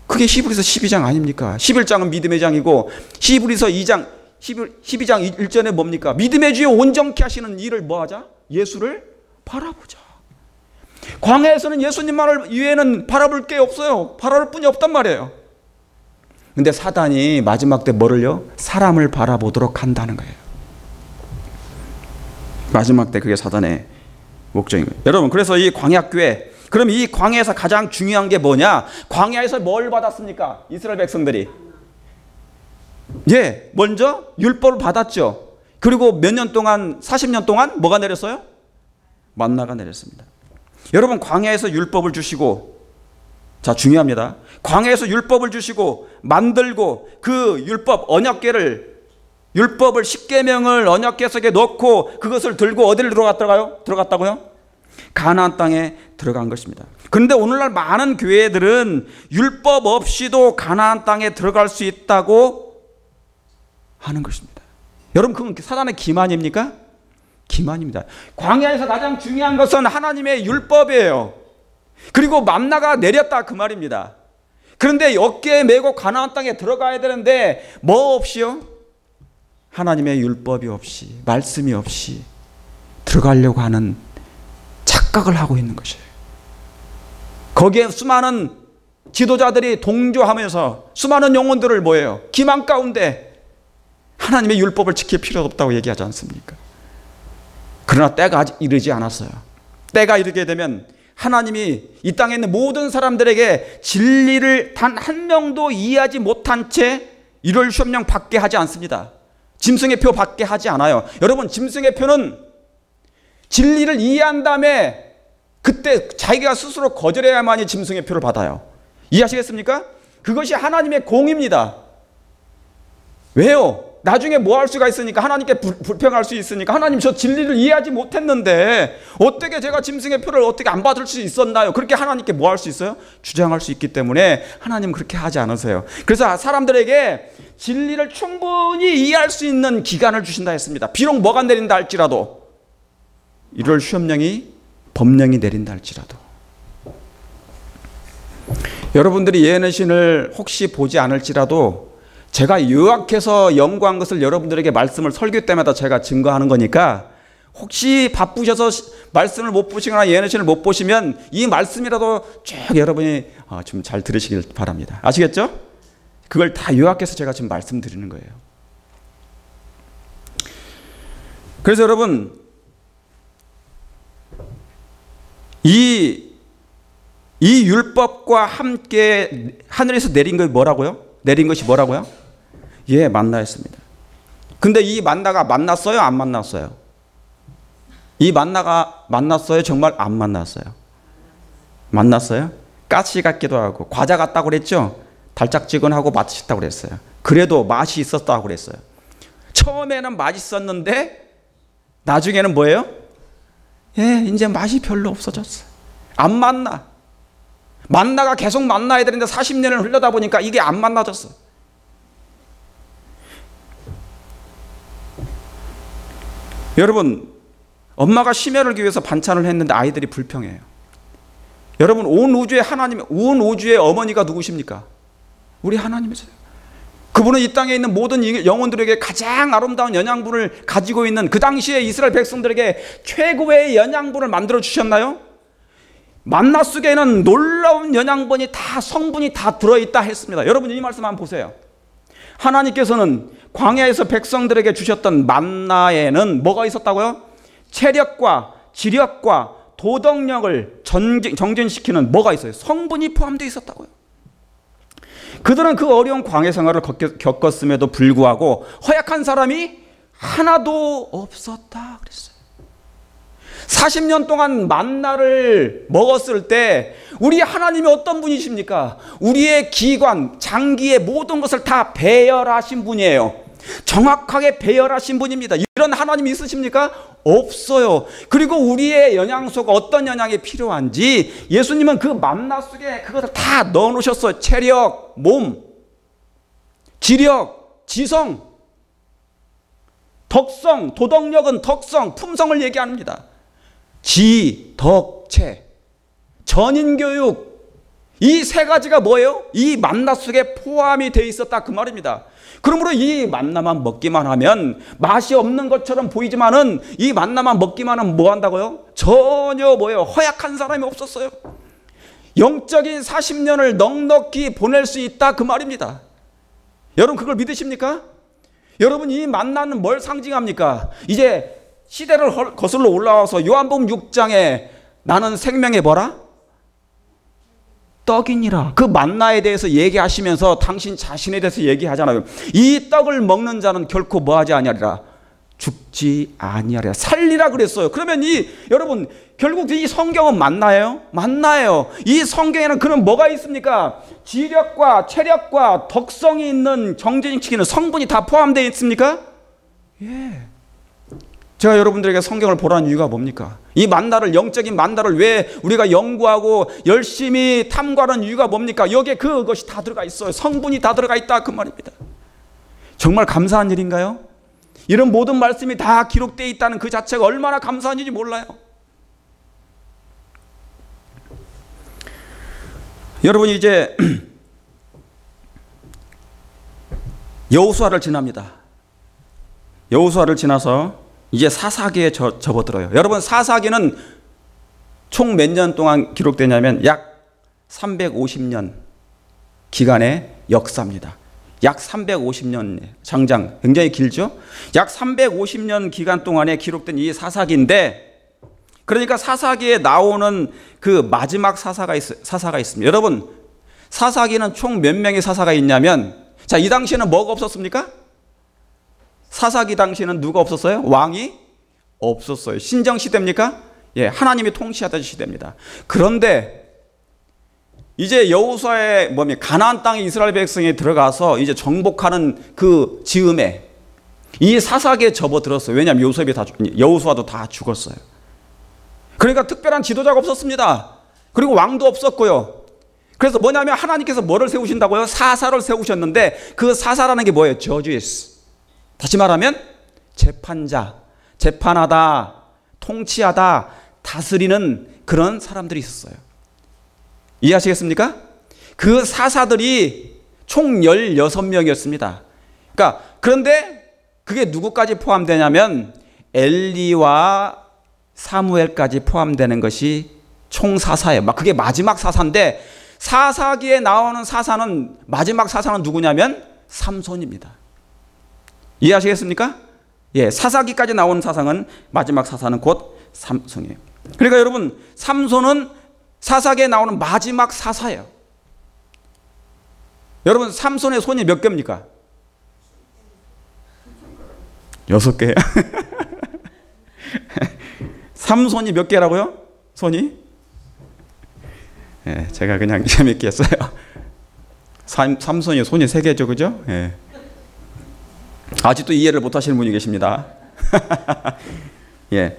그게 히브리서 12장 아닙니까? 11장은 믿음의 장이고 히브리서 2장 12장 1절에 뭡니까? 믿음의 주여 온전케 하시는 일을 뭐하자? 예수를 바라보자. 광야에서는 예수님만을 이외에는 바라볼 게 없어요. 바라볼 뿐이 없단 말이에요. 근데 사단이 마지막 때 뭐를요? 사람을 바라보도록 한다는 거예요. 마지막 때 그게 사단의 목적인 거예요. 여러분, 그래서 이 광야교회, 그럼 이 광야에서 가장 중요한 게 뭐냐? 광야에서 뭘 받았습니까? 이스라엘 백성들이. 예, 먼저 율법을 받았죠. 그리고 몇 년 동안, 40년 동안 뭐가 내렸어요? 만나가 내렸습니다. 여러분, 광야에서 율법을 주시고, 자, 중요합니다. 광야에서 율법을 주시고 만들고 그 율법 율법을 십계명을 언약궤 속에 넣고 그것을 들고 어디를 들어갔다고요? 가나안 땅에 들어간 것입니다. 그런데 오늘날 많은 교회들은 율법 없이도 가나안 땅에 들어갈 수 있다고 하는 것입니다. 여러분, 그건 사단의 기만입니까? 기만입니다. 광야에서 가장 중요한 것은 하나님의 율법이에요. 그리고 만나가 내렸다 그 말입니다. 그런데 어깨에 메고 가나안 땅에 들어가야 되는데 뭐 없이요? 하나님의 율법이 없이, 말씀이 없이 들어가려고 하는 착각을 하고 있는 것이에요. 거기에 수많은 지도자들이 동조하면서 수많은 영혼들을 뭐예요? 기만 가운데 하나님의 율법을 지킬 필요 없다고 얘기하지 않습니까? 그러나 때가 아직 이르지 않았어요. 때가 이르게 되면 하나님이 이 땅에 있는 모든 사람들에게 진리를 단 한 명도 이해하지 못한 채 1월 시험령 받게 하지 않습니다. 짐승의 표 받게 하지 않아요. 여러분, 짐승의 표는 진리를 이해한 다음에 그때 자기가 스스로 거절해야만이 짐승의 표를 받아요. 이해하시겠습니까? 그것이 하나님의 공입니다. 왜요? 나중에 뭐 할 수가 있으니까, 하나님께 불평할 수 있으니까, 하나님 저 진리를 이해하지 못했는데 어떻게 제가 짐승의 표를 어떻게 안 받을 수 있었나요? 그렇게 하나님께 뭐 할 수 있어요? 주장할 수 있기 때문에 하나님은 그렇게 하지 않으세요. 그래서 사람들에게 진리를 충분히 이해할 수 있는 기간을 주신다 했습니다. 비록 뭐가 내린다 할지라도, 1월 시험령이 법령이 내린다 할지라도. 여러분들이 예언의 신을 혹시 보지 않을지라도 제가 요약해서 연구한 것을 여러분들에게 말씀을 설교 때마다 제가 증거하는 거니까, 혹시 바쁘셔서 말씀을 못 보시거나 예언의 신을 못 보시면 이 말씀이라도 쭉 여러분이 좀 잘 들으시길 바랍니다. 아시겠죠? 그걸 다 요약해서 제가 지금 말씀드리는 거예요. 그래서 여러분, 이 율법과 함께 하늘에서 내린 것이 뭐라고요? 내린 것이 뭐라고요? 예, 만나였습니다. 근데 이 만나가 만났어요? 안 만났어요? 이 만나가 만났어요? 정말 안 만났어요? 만났어요? 가시 같기도 하고 과자 같다고 그랬죠? 달짝지근하고 맛있다고 그랬어요. 그래도 맛이 있었다고 그랬어요. 처음에는 맛있었는데 나중에는 뭐예요? 예, 이제 맛이 별로 없어졌어요. 안 만나. 만나가 계속 만나야 되는데 40년을 흘러다 보니까 이게 안 만나졌어. 여러분, 엄마가 심혈을 기울여서 반찬을 했는데 아이들이 불평해요. 여러분, 온 우주의 하나님, 온 우주의 어머니가 누구십니까? 우리 하나님이세요. 그분은 이 땅에 있는 모든 영혼들에게 가장 아름다운 영양분을 가지고 있는, 그 당시에 이스라엘 백성들에게 최고의 영양분을 만들어 주셨나요? 만나 속에는 놀라운 영양분이 다, 성분이 다 들어있다 했습니다. 여러분, 이 말씀 한번 보세요. 하나님께서는 광야에서 백성들에게 주셨던 만나에는 뭐가 있었다고요? 체력과 지력과 도덕력을 정진시키는 뭐가 있어요? 성분이 포함되어 있었다고요. 그들은 그 어려운 광야 생활을 겪었음에도 불구하고 허약한 사람이 하나도 없었다 그랬어요. 40년 동안 만나를 먹었을 때 우리 하나님이 어떤 분이십니까? 우리의 기관, 장기의 모든 것을 다 배열하신 분이에요. 정확하게 배열하신 분입니다. 이런 하나님이 있으십니까? 없어요. 그리고 우리의 영양소가 어떤 영양이 필요한지 예수님은 그 만나 속에 그것을 다 넣어놓으셨어요. 체력, 몸, 지력, 지성, 덕성, 도덕력은 덕성, 품성을 얘기합니다. 지, 덕, 체, 전인교육, 이 세 가지가 뭐예요? 이 만나 속에 포함이 되어 있었다 그 말입니다. 그러므로 이 만나만 먹기만 하면 맛이 없는 것처럼 보이지만은 이 만나만 먹기만 하면 뭐 한다고요? 전혀 뭐예요? 허약한 사람이 없었어요. 영적인 40년을 넉넉히 보낼 수 있다 그 말입니다. 여러분, 그걸 믿으십니까? 여러분, 이 만나는 뭘 상징합니까? 이제 시대를 거슬러 올라와서 요한복음 6장에 나는 생명의 뭐라? 떡이니라. 그 만나에 대해서 얘기하시면서 당신 자신에 대해서 얘기하잖아요. 이 떡을 먹는 자는 결코 뭐하지 아니하리라? 죽지 아니하리라. 살리라 그랬어요. 그러면 여러분, 결국 이 성경은 만나예요? 만나예요. 이 성경에는 그럼 뭐가 있습니까? 지력과 체력과 덕성이 있는 정진시키는 성분이 다 포함되어 있습니까? 예. 제가 여러분들에게 성경을 보라는 이유가 뭡니까? 이 만나를, 영적인 만나를 왜 우리가 연구하고 열심히 탐구하는 이유가 뭡니까? 여기에 그것이 다 들어가 있어요. 성분이 다 들어가 있다 그 말입니다. 정말 감사한 일인가요? 이런 모든 말씀이 다 기록되어 있다는 그 자체가 얼마나 감사한 일인지 몰라요. 여러분 이제 여호수아를 지납니다. 여호수아를 지나서 이제 사사기에 접어들어요. 여러분 사사기는 총 몇 년 동안 기록되냐면 약 350년 기간의 역사입니다. 약 350년 장장 굉장히 길죠. 약 350년 기간 동안에 기록된 이 사사기인데 그러니까 사사기에 나오는 그 마지막 사사가 있습니다. 여러분 사사기는 총 몇 명의 사사가 있냐면 자, 이 당시에는 뭐가 없었습니까? 사사기 당시에는 누가 없었어요? 왕이 없었어요. 신정 시대입니까? 예, 하나님이 통치하던 시대입니다. 그런데 이제 여호수아의 가나안 땅에 이스라엘 백성이 들어가서 이제 정복하는 그 즈음에 이 사사기에 접어들었어요. 왜냐하면 여호수아도 다 죽었어요. 그러니까 특별한 지도자가 없었습니다. 그리고 왕도 없었고요. 그래서 뭐냐면 하나님께서 뭐를 세우신다고요? 사사를 세우셨는데 그 사사라는 게 뭐예요? 저주스. 다시 말하면 재판자, 재판하다, 통치하다, 다스리는 그런 사람들이 있었어요. 이해하시겠습니까? 그 사사들이 총 16명이었습니다. 그러니까 그런데 그게 누구까지 포함되냐면 엘리와 사무엘까지 포함되는 것이 총 사사예요. 그게 마지막 사사인데 사사기에 나오는 사사는 마지막 사사는 누구냐면 삼손입니다. 이해하시겠습니까? 예, 사사기까지 나오는 사상은 마지막 사사는 곧 삼손이에요. 그러니까 여러분 삼손은 사사기에 나오는 마지막 사사예요. 여러분 삼손의 손이 몇 개입니까? 6개예요. 삼손이 몇 개라고요? 손이? 예, 제가 그냥 재밌게 했어요. 삼손이 손이 3개죠, 그죠? 예. 아직도 이해를 못 하시는 분이 계십니다. 예.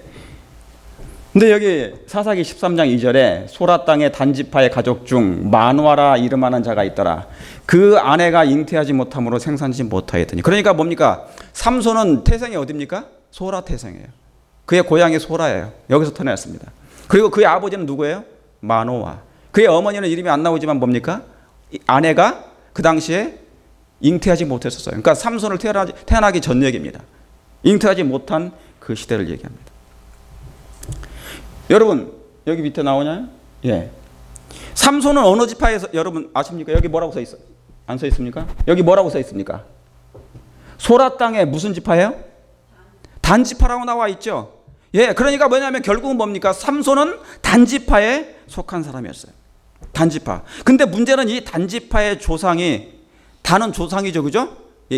근데 여기 사사기 13장 2절에 소라 땅의 단지파의 가족 중 마누아라 이름하는 자가 있더라. 그 아내가 잉태하지 못함으로 생산하지 못하였더니. 그러니까 뭡니까? 삼손은 태생이 어디입니까? 소라 태생이에요. 그의 고향이 소라예요. 여기서 태어났습니다. 그리고 그의 아버지는 누구예요? 마노아. 그의 어머니는 이름이 안 나오지만 뭡니까? 아내가 그 당시에 잉태하지 못했었어요. 그러니까 삼손을 태어나기 전 얘기입니다. 잉태하지 못한 그 시대를 얘기합니다. 여러분 여기 밑에 나오나요? 예. 삼손은 어느 지파에서 여러분 아십니까? 여기 뭐라고 써 있어? 안 써 있습니까? 여기 뭐라고 써 있습니까? 소라 땅에 무슨 지파예요? 단지파라고 나와 있죠. 예, 그러니까 뭐냐면 결국은 뭡니까? 삼손은 단지파에 속한 사람이었어요. 단지파. 근데 문제는 이 단지파의 조상이 단은 조상이죠, 그죠? 예,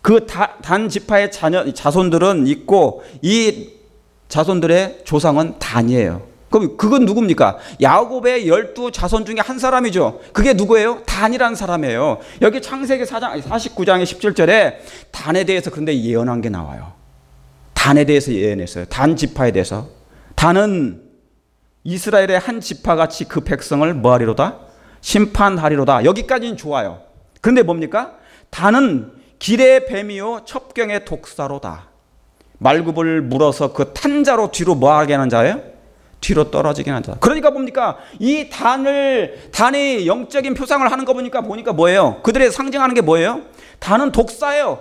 그 단지파의 자손들은 있고 이 자손들의 조상은 단이에요. 그럼 그건 누굽니까? 야곱의 12자손 중에 한 사람이죠. 그게 누구예요? 단이라는 사람이에요. 여기 창세기 49장의 17절에 단에 대해서 그런데 예언한 게 나와요. 단에 대해서 예언했어요. 단 지파에 대해서. 단은 이스라엘의 한 지파같이 그 백성을 뭐하리로다? 심판하리로다. 여기까지는 좋아요. 그런데 뭡니까? 단은 길의 뱀이요 첩경의 독사로다. 말굽을 물어서 그 탄자로 뒤로 뭐하게 하는 자예요? 뒤로 떨어지게 하는 자. 그러니까 뭡니까? 이 단이 영적인 표상을 하는 거 보니까 뭐예요? 그들의 상징하는 게 뭐예요? 단은 독사예요.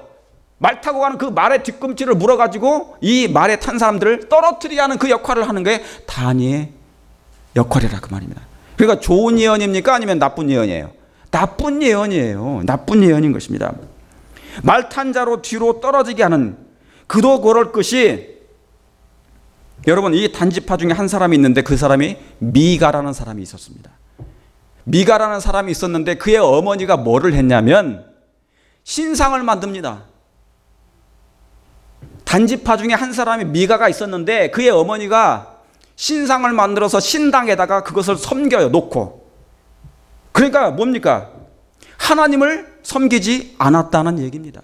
말 타고 가는 그 말의 뒤꿈치를 물어가지고 이 말에 탄 사람들을 떨어뜨리게 하는 그 역할을 하는 게 단의 역할이라 그 말입니다. 그러니까 좋은 예언입니까? 아니면 나쁜 예언이에요? 나쁜 예언이에요. 나쁜 예언인 것입니다. 말 탄 자로 뒤로 떨어지게 하는 그도 그럴 것이 여러분 이 단지파 중에 한 사람이 있는데 그 사람이 미가라는 사람이 있었습니다. 미가라는 사람이 있었는데 그의 어머니가 뭐를 했냐면 신상을 만듭니다. 단지파 중에 한 사람이 미가가 있었는데 그의 어머니가 신상을 만들어서 신당에다가 그것을 섬겨요. 놓고. 그러니까 뭡니까? 하나님을 섬기지 않았다는 얘기입니다.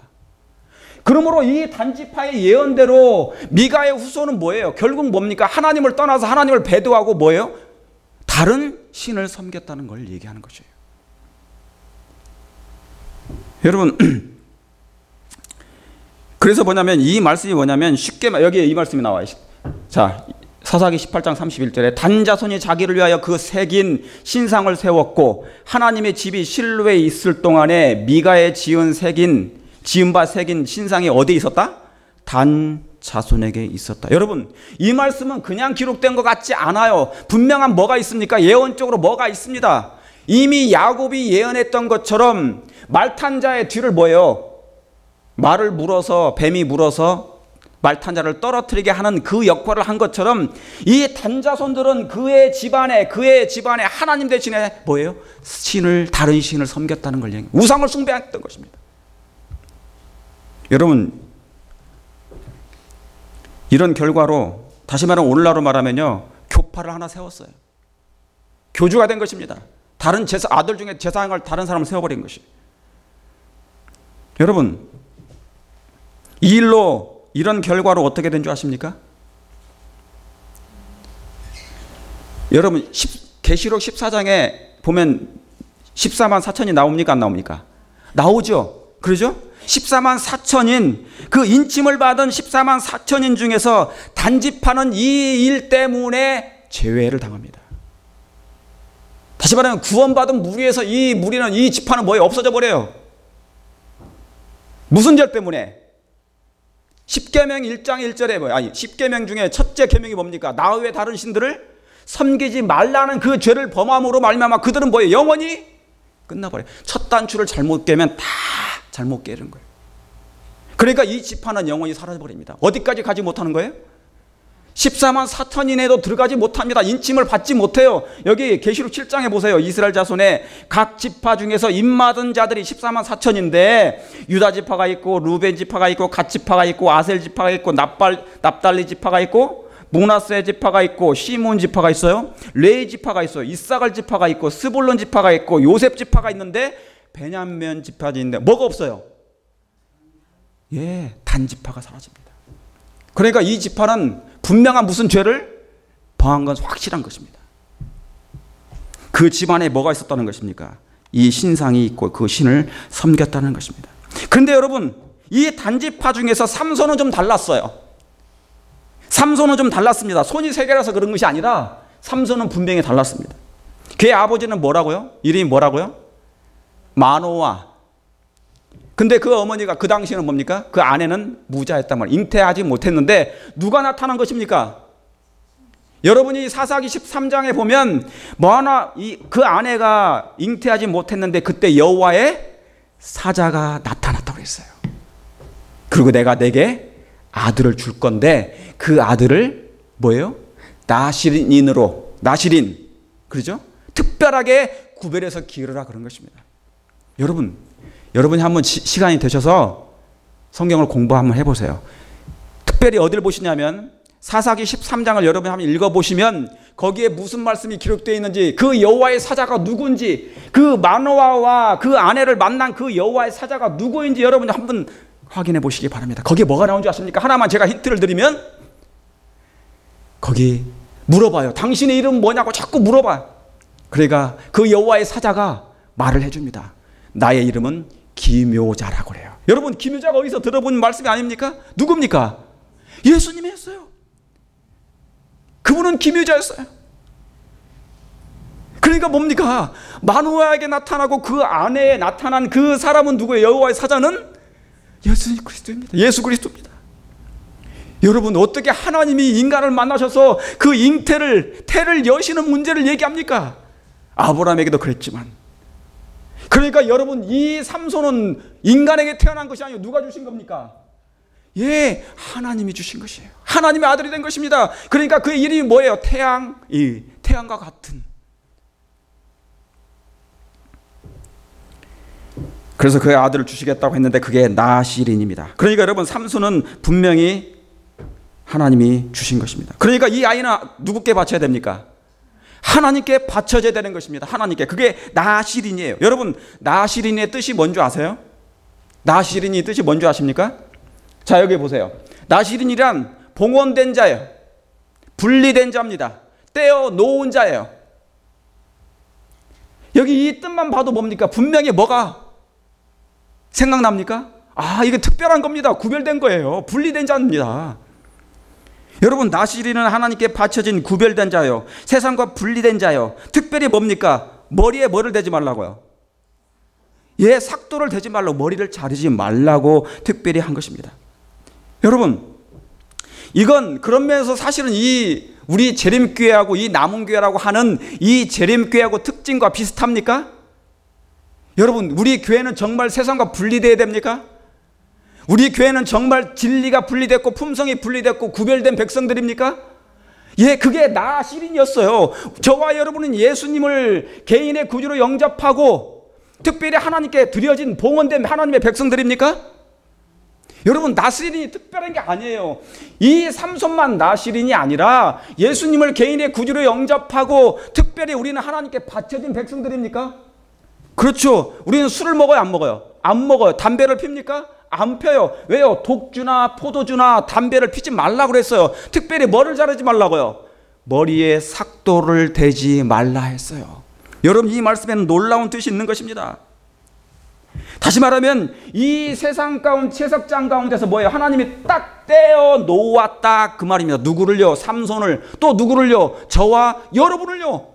그러므로 이 단지파의 예언대로 미가의 후손은 뭐예요? 결국 뭡니까? 하나님을 떠나서 하나님을 배도하고 뭐예요? 다른 신을 섬겼다는 걸 얘기하는 것이에요. 여러분 그래서 뭐냐면 이 말씀이 뭐냐면 쉽게 여기에 이 말씀이 나와요. 자, 사사기 18장 31절에 단자손이 자기를 위하여 그 새긴 신상을 세웠고 하나님의 집이 실로에 있을 동안에 미가의 지은 바 새긴 신상이 어디에 있었다? 단자손에게 있었다. 여러분, 이 말씀은 그냥 기록된 것 같지 않아요. 분명한 뭐가 있습니까? 예언적으로 뭐가 있습니다. 이미 야곱이 예언했던 것처럼 말탄자의 뒤를 뭐예요? 말을 물어서, 뱀이 물어서 말탄자를 떨어뜨리게 하는 그 역할을 한 것처럼 이 단자손들은 그의 집안에 하나님 대신에 뭐예요? 다른 신을 섬겼다는 걸 얘기해요. 우상을 숭배했던 것입니다. 여러분, 이런 결과로 다시 말하면 오늘날로 말하면요, 교파를 하나 세웠어요. 교주가 된 것입니다. 다른 아들 중에 제사장을 다른 사람을 세워버린 것이. 여러분, 이 일로 이런 결과로 어떻게 된 줄 아십니까? 여러분, 계시록 14장에 보면 14만 4천이 나옵니까? 안 나옵니까? 나오죠. 그러죠? 14만 4천인 그 인침을 받은 14만 4천인 중에서 단집하는 이 일 때문에 제외를 당합니다. 다시 말하면 구원받은 무리에서 이 지파는 뭐예요? 없어져 버려요. 무슨 죄 때문에? 10계명 1장 1절에 뭐야? 10계명 중에 첫째 계명이 뭡니까? 나 외에 다른 신들을 섬기지 말라는 그 죄를 범함으로 말미암아 그들은 뭐예요? 영원히 끝나버려요. 첫 단추를 잘못 깨면 다 잘못 깨는 거예요. 그러니까 이 지파는 영원히 사라져버립니다. 어디까지 가지 못하는 거예요? 14만 4천인에도 들어가지 못합니다. 인침을 받지 못해요. 여기 계시록 7장에 보세요. 이스라엘 자손의 각 지파 중에서 인맞은 자들이 14만 4천인데 유다 지파가 있고 루벤 지파가 있고 갓 지파가 있고 아셀 지파가 있고 납달리 지파가 있고 므낫세 지파가 있고 시몬 지파가 있어요. 레위 지파가 있어요. 이사갈 지파가 있고 스불론 지파가 있고 요셉 지파가 있는데 베냐민 지파가 있는데 뭐가 없어요? 예, 단 지파가 사라집니다. 그러니까 이 지파는 분명한 무슨 죄를 범한 건 확실한 것입니다. 그 집안에 뭐가 있었다는 것입니까? 이 신상이 있고 그 신을 섬겼다는 것입니다. 그런데 여러분, 이 단지파 중에서 삼손은 좀 달랐어요. 삼손은 좀 달랐습니다. 손이 세 개라서 그런 것이 아니라 삼손은 분명히 달랐습니다. 그의 아버지는 뭐라고요? 이름이 뭐라고요? 마노아. 근데 그 어머니가 그 당시에는 뭡니까? 그 아내는 무자였단 말이에요. 잉태하지 못했는데 누가 나타난 것입니까? 여러분이 사사기 13장에 보면 그 아내가 잉태하지 못했는데 그때 여호와의 사자가 나타났다고 했어요. 그리고 내가 내게 아들을 줄 건데 그 아들을 뭐예요? 나실인, 그렇죠? 특별하게 구별해서 기르라 그런 것입니다. 여러분이 한번 시간이 되셔서 성경을 공부 한번 해보세요. 특별히 어디를 보시냐면 사사기 13장을 여러분이 한번 읽어보시면 거기에 무슨 말씀이 기록되어 있는지, 그 여호와의 사자가 누구인지, 그 마노아와 그 아내를 만난 그 여호와의 사자가 누구인지 여러분이 한번 확인해 보시기 바랍니다. 거기에 뭐가 나온 줄 아십니까? 하나만 제가 힌트를 드리면 거기 물어봐요. 당신의 이름은 뭐냐고 자꾸 물어봐요. 그러니까 그 여호와의 사자가 말을 해줍니다. 나의 이름은 기묘자라고 그래요. 여러분, 기묘자가 어디서 들어본 말씀이 아닙니까? 누굽니까? 예수님이 했어요. 그분은 기묘자였어요. 그러니까 뭡니까? 마노아에게 나타나고 그 아내에 나타난 그 사람은 누구예요? 여호와의 사자는 예수 그리스도입니다. 예수 그리스도입니다. 여러분, 어떻게 하나님이 인간을 만나셔서 그 태를 여시는 문제를 얘기합니까? 아브라함에게도 그랬지만. 그러니까 여러분, 이 삼손은 인간에게 태어난 것이 아니고 누가 주신 겁니까? 예, 하나님이 주신 것이에요. 하나님의 아들이 된 것입니다. 그러니까 그의 이름이 뭐예요? 태양과 같은. 그래서 그의 아들을 주시겠다고 했는데 그게 나실인입니다. 그러니까 여러분, 삼손은 분명히 하나님이 주신 것입니다. 그러니까 이 아이는 누구께 바쳐야 됩니까? 하나님께 바쳐져야 되는 것입니다. 하나님께. 그게 나실인이에요. 여러분, 나실인의 뜻이 뭔지 아세요? 나실인의 뜻이 뭔지 아십니까? 자, 여기 보세요. 나실인이란 봉헌된 자예요. 분리된 자입니다. 떼어 놓은 자예요. 여기 이 뜻만 봐도 뭡니까? 분명히 뭐가 생각납니까? 이게 특별한 겁니다. 구별된 거예요. 분리된 자입니다. 여러분, 나시린은 하나님께 바쳐진 구별된 자요, 세상과 분리된 자요. 특별히 뭡니까? 머리에 뭐를 대지 말라고요? 삭도를 대지 말라고, 머리를 자르지 말라고 특별히 한 것입니다. 여러분, 이건 그런 면에서 사실은 이 우리 재림교회하고 이 남은교회라고 하는 이 재림교회하고 특징과 비슷합니까? 여러분, 우리 교회는 정말 세상과 분리되어야 됩니까? 우리 교회는 정말 진리가 분리됐고 품성이 분리됐고 구별된 백성들입니까? 그게 나시린이었어요. 저와 여러분은 예수님을 개인의 구주로 영접하고 특별히 하나님께 드려진 봉헌된 하나님의 백성들입니까? 여러분, 나시린이 특별한 게 아니에요. 이 삼손만 나시린이 아니라 예수님을 개인의 구주로 영접하고 특별히 우리는 하나님께 바쳐진 백성들입니까? 그렇죠. 우리는 술을 먹어요, 안 먹어요? 안 먹어요. 담배를 핍니까? 안 펴요. 왜요? 독주나 포도주나 담배를 피지 말라고 그랬어요. 특별히 뭐를 자르지 말라고요? 머리에 삭도를 대지 말라 했어요. 여러분, 이 말씀에는 놀라운 뜻이 있는 것입니다. 다시 말하면 이 세상 가운데, 채석장 가운데서 뭐예요? 하나님이 딱 떼어 놓았다, 그 말입니다. 누구를요? 삼손을. 또 누구를요? 저와 여러분을요.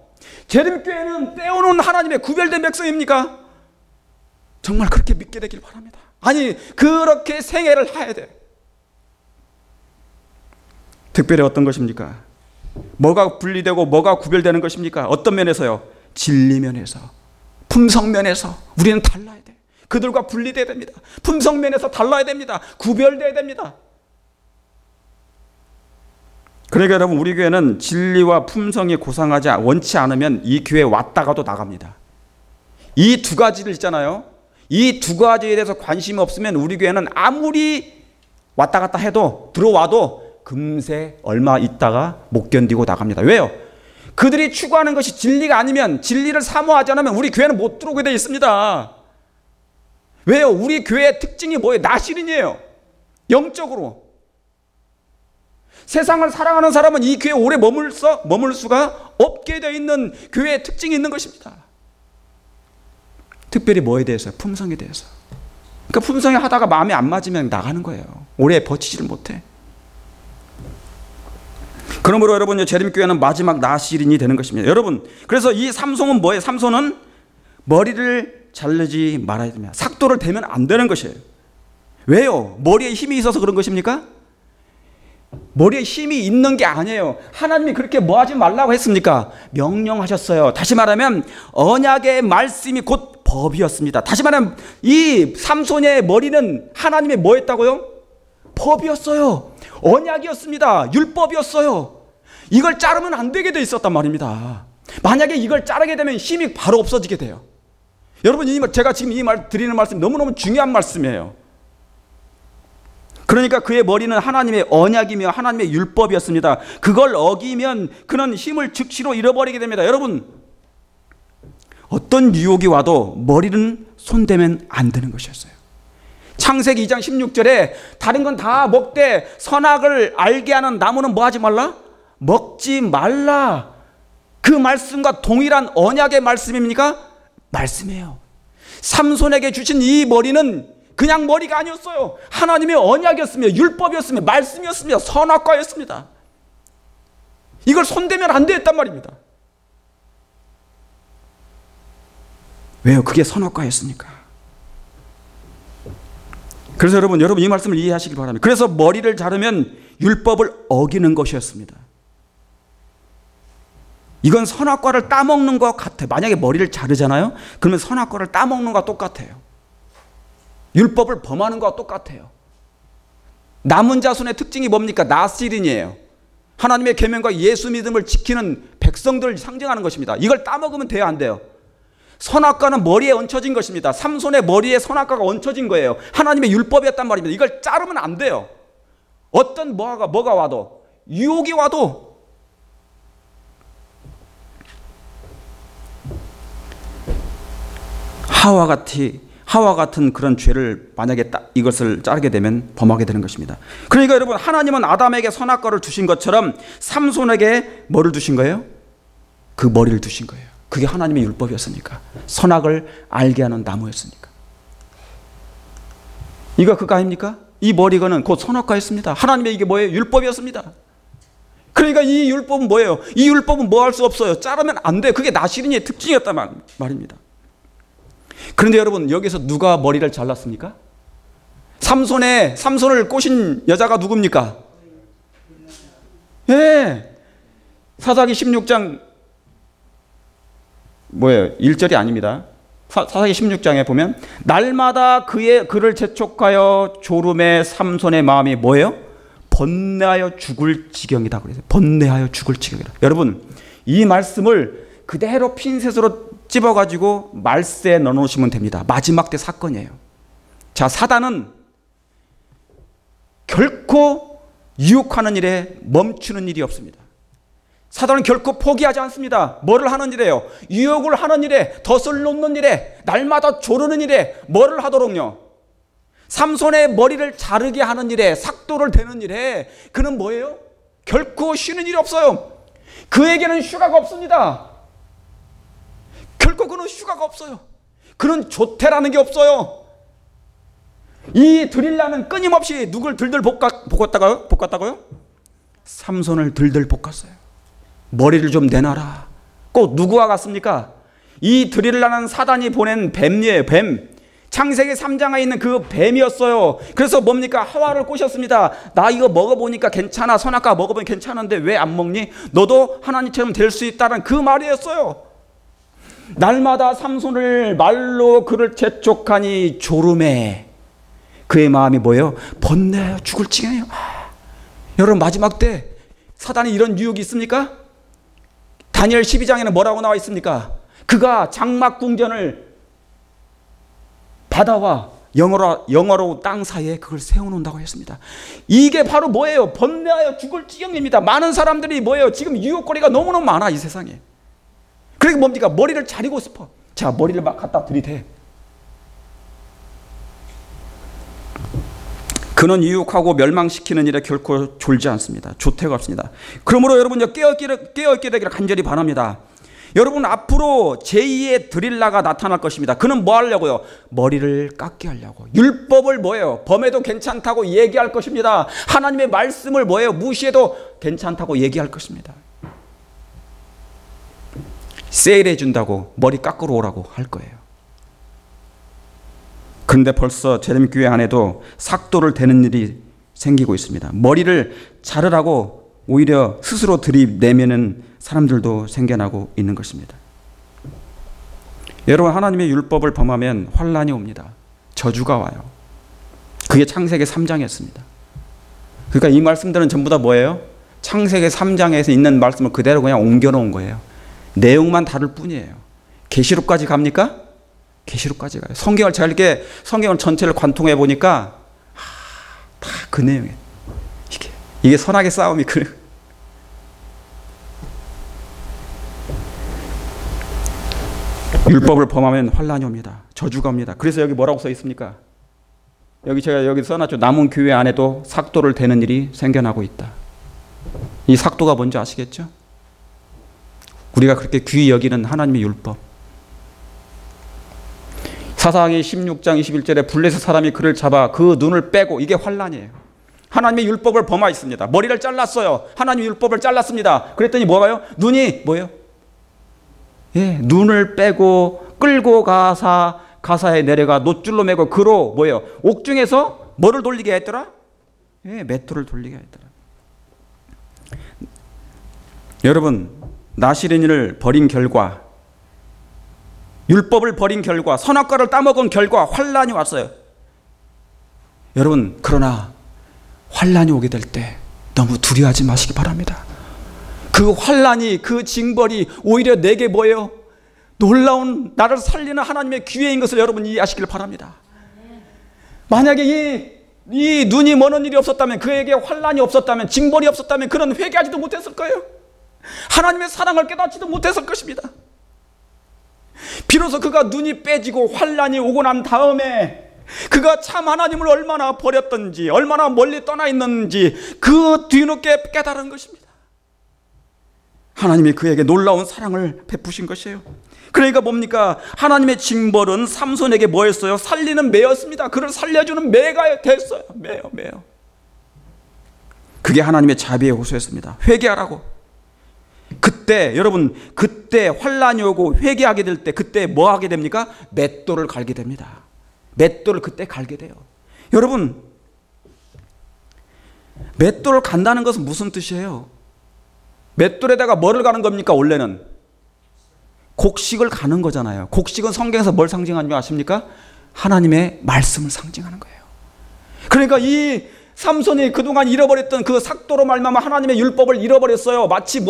재림교회는 떼어놓은 하나님의 구별된 백성입니까? 정말 그렇게 믿게 되길 바랍니다. 아니, 그렇게 생애를 해야 돼. 특별히 어떤 것입니까? 뭐가 분리되고 뭐가 구별되는 것입니까? 어떤 면에서요? 진리 면에서, 품성 면에서 우리는 달라야 돼. 그들과 분리되어야 됩니다. 품성 면에서 달라야 됩니다. 구별되어야 됩니다. 그러니까 여러분, 우리 교회는 진리와 품성이 고상하지 원치 않으면 이 교회에 왔다가도 나갑니다. 이 두 가지를 있잖아요. 이 두 가지에 대해서 관심이 없으면 우리 교회는 아무리 왔다 갔다 해도, 들어와도 금세 얼마 있다가 못 견디고 나갑니다. 왜요? 그들이 추구하는 것이 진리가 아니면, 진리를 사모하지 않으면 우리 교회는 못 들어오게 되어 있습니다. 왜요? 우리 교회의 특징이 뭐예요? 나시린이에요. 영적으로. 세상을 사랑하는 사람은 이 교회에 오래 머물 수가 없게 되어 있는 교회의 특징이 있는 것입니다. 특별히 뭐에 대해서요? 품성에 대해서. 그러니까 품성에 하다가 마음에 안 맞으면 나가는 거예요. 오래 버티지를 못해. 그러므로 여러분, 재림교회는 마지막 나시린이 되는 것입니다. 여러분, 그래서 이 삼손은 뭐예요? 삼손은 머리를 자르지 말아야 됩니다. 삭도를 대면 안 되는 것이에요. 왜요? 머리에 힘이 있어서 그런 것입니까? 머리에 힘이 있는 게 아니에요. 하나님이 그렇게 뭐 하지 말라고 했습니까? 명령하셨어요. 다시 말하면 언약의 말씀이 곧 법이었습니다. 다시 말하면 이 삼손의 머리는 하나님의 뭐였다고요? 법이었어요. 언약이었습니다. 율법이었어요. 이걸 자르면 안 되게 돼 있었단 말입니다. 만약에 이걸 자르게 되면 힘이 바로 없어지게 돼요. 여러분, 제가 지금 드리는 말씀 너무너무 중요한 말씀이에요. 그러니까 그의 머리는 하나님의 언약이며 하나님의 율법이었습니다. 그걸 어기면 그는 힘을 즉시로 잃어버리게 됩니다. 여러분, 어떤 유혹이 와도 머리는 손대면 안 되는 것이었어요. 창세기 2장 16절에 다른 건 다 먹되 선악을 알게 하는 나무는 뭐 하지 말라? 먹지 말라. 그 말씀과 동일한 언약의 말씀입니까? 말씀이에요. 삼손에게 주신 이 머리는 그냥 머리가 아니었어요. 하나님의 언약이었으며 율법이었으며 말씀이었으며 선악과였습니다. 이걸 손대면 안 되었단 말입니다. 왜요? 그게 선악과였으니까. 그래서 여러분 이 말씀을 이해하시길 바랍니다. 그래서 머리를 자르면 율법을 어기는 것이었습니다. 이건 선악과를 따먹는 것 같아요. 만약에 머리를 자르잖아요. 그러면 선악과를 따먹는 것과 똑같아요. 율법을 범하는 것과 똑같아요. 남은 자손의 특징이 뭡니까? 나시린이에요. 하나님의 계명과 예수 믿음을 지키는 백성들을 상징하는 것입니다. 이걸 따먹으면 돼요, 안 돼요? 선악과는 머리에 얹혀진 것입니다. 삼손의 머리에 선악과가 얹혀진 거예요. 하나님의 율법이었단 말입니다. 이걸 자르면 안 돼요. 어떤 뭐가 와도, 유혹이 와도. 하와 같은 그런 죄를 만약에 이것을 자르게 되면 범하게 되는 것입니다. 그러니까 여러분, 하나님은 아담에게 선악과를 주신 것처럼 삼손에게 뭐를 주신 거예요? 그 머리를 주신 거예요. 그게 하나님의 율법이었으니까. 선악을 알게 하는 나무였으니까. 이거 그거 아닙니까? 이 머리건은 곧 선악과였습니다. 하나님의 이게 뭐예요? 율법이었습니다. 그러니까 이 율법은 뭐예요? 이 율법은 뭐 할 수 없어요. 자르면 안 돼. 그게 나시린이의 특징이었단 말입니다. 그런데 여러분, 여기서 누가 머리를 잘랐습니까? 삼손을 꼬신 여자가 누굽니까? 예. 사사기 16장 뭐예요? 1절이 아닙니다. 사사기 16장에 보면 날마다 그를 재촉하여 졸음에 삼손의 마음이 뭐예요? 번뇌하여 죽을 지경이다 그래서 번뇌하여 죽을 지경이다. 여러분, 이 말씀을 그대로 핀셋으로 찝어가지고 말세에 넣어놓으시면 됩니다. 마지막 때 사건이에요. 자, 사단은 결코 유혹하는 일에 멈추는 일이 없습니다. 사단은 결코 포기하지 않습니다. 뭐를 하는 일이에요? 유혹을 하는 일에, 덫을 놓는 일에, 날마다 조르는 일에 뭐를 하도록요? 삼손의 머리를 자르게 하는 일에, 삭도를 대는 일에 그는 뭐예요? 결코 쉬는 일이 없어요. 그에게는 휴가가 없습니다. 결코 그는 휴가가 없어요. 그는 조퇴라는 게 없어요. 이 드릴라는 끊임없이 누굴 들들 볶았다고요? 삼손을 들들 볶았어요. 머리를 좀 내놔라. 꼭 누구와 같습니까? 이 드릴라는 사단이 보낸 뱀이에요. 뱀. 창세기 3장에 있는 그 뱀이었어요. 그래서 뭡니까? 하와를 꼬셨습니다. 나 이거 먹어보니까 괜찮아. 선악과 먹어보면 괜찮은데 왜 안 먹니? 너도 하나님처럼 될 수 있다는 그 말이었어요. 날마다 삼손을 말로 그를 재촉하니 졸음에 그의 마음이 뭐예요? 번뇌하여 죽을 지경이에요. 여러분, 마지막 때 사단이 이런 유혹이 있습니까? 다니엘 12장에는 뭐라고 나와 있습니까? 그가 장막 궁전을 바다와 영어로 땅 사이에 그걸 세워놓는다고 했습니다. 이게 바로 뭐예요? 번뇌하여 죽을 지경입니다. 많은 사람들이 뭐예요? 지금 유혹거리가 너무너무 많아, 이 세상에. 그러니까 뭡니까? 머리를 자르고 싶어. 자, 머리를 막 갖다 들이대. 그는 유혹하고 멸망시키는 일에 결코 졸지 않습니다. 조퇴가 없습니다. 그러므로 여러분 깨어있게 되기를 간절히 바랍니다. 여러분, 앞으로 제2의 드릴라가 나타날 것입니다. 그는 뭐 하려고요? 머리를 깎게 하려고. 율법을 뭐예요? 범해도 괜찮다고 얘기할 것입니다. 하나님의 말씀을 뭐예요? 무시해도 괜찮다고 얘기할 것입니다. 세일해 준다고 머리 깎으러 오라고 할 거예요. 그런데 벌써 제레미야 안에도 삭도를 대는 일이 생기고 있습니다. 머리를 자르라고 오히려 스스로 들이내면은 사람들도 생겨나고 있는 것입니다. 여러분, 하나님의 율법을 범하면 환란이 옵니다. 저주가 와요. 그게 창세기 3장이었습니다. 그러니까 이 말씀들은 전부 다 뭐예요? 창세기 3장에서 있는 말씀을 그대로 그냥 옮겨놓은 거예요. 내용만 다를 뿐이에요. 계시록까지 갑니까? 계시록까지 가요. 성경을 전체를 관통해 보니까 다 그 내용이에요. 이게 선악의 싸움이 그래요. 율법을 범하면 환란이 옵니다. 저주가 옵니다. 그래서 여기 뭐라고 써 있습니까? 제가 여기 써놨죠. 남은 교회 안에도 삭도를 대는 일이 생겨나고 있다. 이 삭도가 뭔지 아시겠죠? 우리가 그렇게 귀히 여기는 하나님의 율법. 사사기 16장 21절에 블레셋 사람이 그를 잡아 그 눈을 빼고, 이게 환란이에요. 하나님의 율법을 범하였습니다. 머리를 잘랐어요. 하나님의 율법을 잘랐습니다. 그랬더니 뭐가요? 눈이 뭐예요? 눈을 빼고 끌고 가사에 내려가 놋줄로 매고 그로 뭐예요? 옥중에서 뭐를 돌리게 했더라? 맷돌을 돌리게 했더라. 여러분, 나시린이를 버린 결과, 율법을 버린 결과, 선악과를 따먹은 결과 환란이 왔어요. 여러분, 그러나 환란이 오게 될 때 너무 두려워하지 마시기 바랍니다. 그 환란이, 그 징벌이 오히려 내게 뭐예요? 놀라운, 나를 살리는 하나님의 기회인 것을 여러분 이해하시길 바랍니다. 만약에 이 눈이 머는 일이 없었다면, 그에게 환란이 없었다면, 징벌이 없었다면 그는 회개하지도 못했을 거예요. 하나님의 사랑을 깨닫지도 못했을 것입니다. 비로소 그가 눈이 빼지고 환란이 오고 난 다음에 그가 참 하나님을 얼마나 버렸던지, 얼마나 멀리 떠나 있는지 그 뒤늦게 깨달은 것입니다. 하나님이 그에게 놀라운 사랑을 베푸신 것이에요. 그러니까 뭡니까? 하나님의 징벌은 삼손에게 뭐였어요? 살리는 매였습니다. 그를 살려주는 매가 됐어요. 매요. 그게 하나님의 자비의 호소였습니다. 회개하라고. 그때 여러분, 그때 환란이 오고 회개하게 될 때 그때 뭐 하게 됩니까? 맷돌을 갈게 됩니다. 맷돌을 그때 갈게 돼요. 여러분, 맷돌을 간다는 것은 무슨 뜻이에요? 맷돌에다가 뭐를 가는 겁니까? 원래는 곡식을 가는 거잖아요. 곡식은 성경에서 뭘 상징하는 줄 아십니까? 하나님의 말씀을 상징하는 거예요. 그러니까 이 삼손이 그동안 잃어버렸던 그 삭도로 말미암아 하나님의 율법을 잃어버렸어요. 마치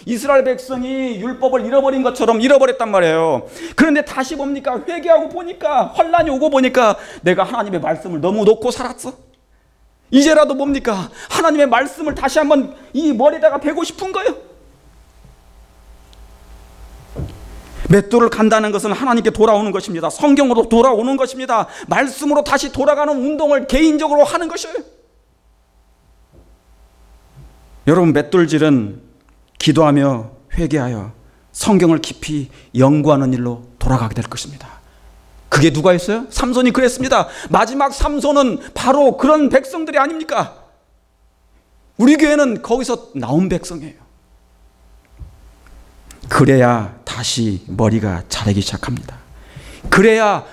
이스라엘 백성이 율법을 잃어버린 것처럼 잃어버렸단 말이에요. 그런데 다시 뭡니까? 회개하고 보니까, 환란이 오고 보니까 내가 하나님의 말씀을 너무 놓고 살았어. 이제라도 뭡니까? 하나님의 말씀을 다시 한번 이 머리에다가 베고 싶은 거예요. 맷돌을 간다는 것은 하나님께 돌아오는 것입니다. 성경으로 돌아오는 것입니다. 말씀으로 다시 돌아가는 운동을 개인적으로 하는 것이에요. 여러분, 맷돌질은 기도하며 회개하여 성경을 깊이 연구하는 일로 돌아가게 될 것입니다. 그게 누가 했어요? 삼손이 그랬습니다. 마지막 삼손은 바로 그런 백성들이 아닙니까? 우리 교회는 거기서 나온 백성이에요. 그래야 다시 머리가 자라기 시작합니다. 그래야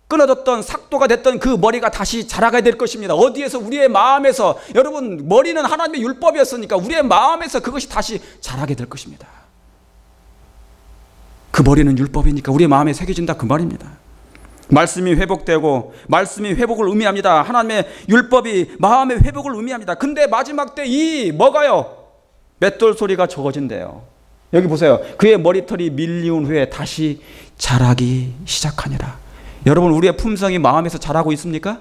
끊어졌던 삭도가 됐던 그 머리가 다시 자라게 될 것입니다. 어디에서? 우리의 마음에서. 여러분, 머리는 하나님의 율법이었으니까 우리의 마음에서 그것이 다시 자라게 될 것입니다. 그 머리는 율법이니까 우리의 마음에 새겨진다, 그 말입니다. 말씀이 회복되고, 말씀이 회복을 의미합니다. 하나님의 율법이 마음의 회복을 의미합니다. 근데 마지막 때 이 뭐가요? 맷돌 소리가 적어진대요. 여기 보세요. 그의 머리털이 밀리운 후에 다시 자라기 시작하니라. 여러분, 우리의 품성이 마음에서 자라고 있습니까?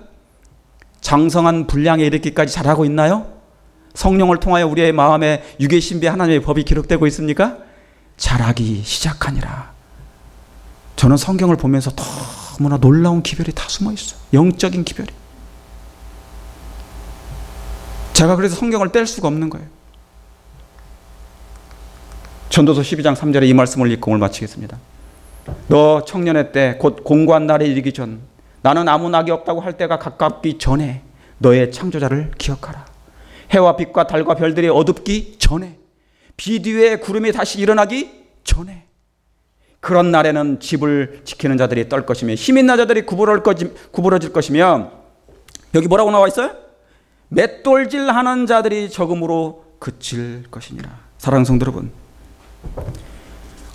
장성한 분량에 이르기까지 자라고 있나요? 성령을 통하여 우리의 마음에 유계신비의 하나님의 법이 기록되고 있습니까? 자라기 시작하니라. 저는 성경을 보면서 너무나 놀라운 기별이 다 숨어 있어요. 영적인 기별이. 제가 그래서 성경을 뗄 수가 없는 거예요. 전도서 12장 3절에 이 말씀을 읽고 오늘 마치겠습니다. 너 청년의 때 곧 공고한 날에 이르기 전 나는 아무 낙이 없다고 할 때가 가깝기 전에 너의 창조자를 기억하라. 해와 빛과 달과 별들이 어둡기 전에, 비 뒤에 구름이 다시 일어나기 전에, 그런 날에는 집을 지키는 자들이 떨 것이며 힘 있는 자들이 구부러질 것이며, 여기 뭐라고 나와 있어요? 맷돌질하는 자들이 적음으로 그칠 것이니라. 사랑하는 성도 여러분,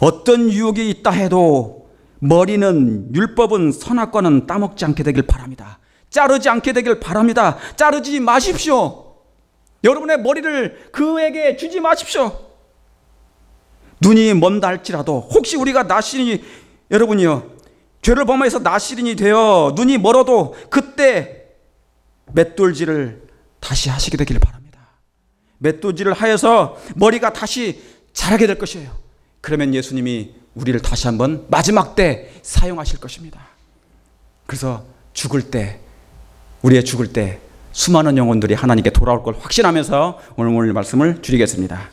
어떤 유혹이 있다 해도 머리는, 율법은, 선악과는 따먹지 않게 되길 바랍니다. 자르지 않게 되길 바랍니다. 자르지 마십시오. 여러분의 머리를 그에게 주지 마십시오. 눈이 먼다 할지라도, 혹시 우리가 나시린이, 여러분이요, 죄를 범해서 나시린이 되어 눈이 멀어도 그때 맷돌질을 다시 하시게 되길 바랍니다. 맷돌질을 하여서 머리가 다시 자라게 될 것이에요. 그러면 예수님이 우리를 다시 한번 마지막 때 사용하실 것입니다. 그래서 죽을 때, 우리의 죽을 때 수많은 영혼들이 하나님께 돌아올 걸 확신하면서 오늘 말씀을 줄이겠습니다.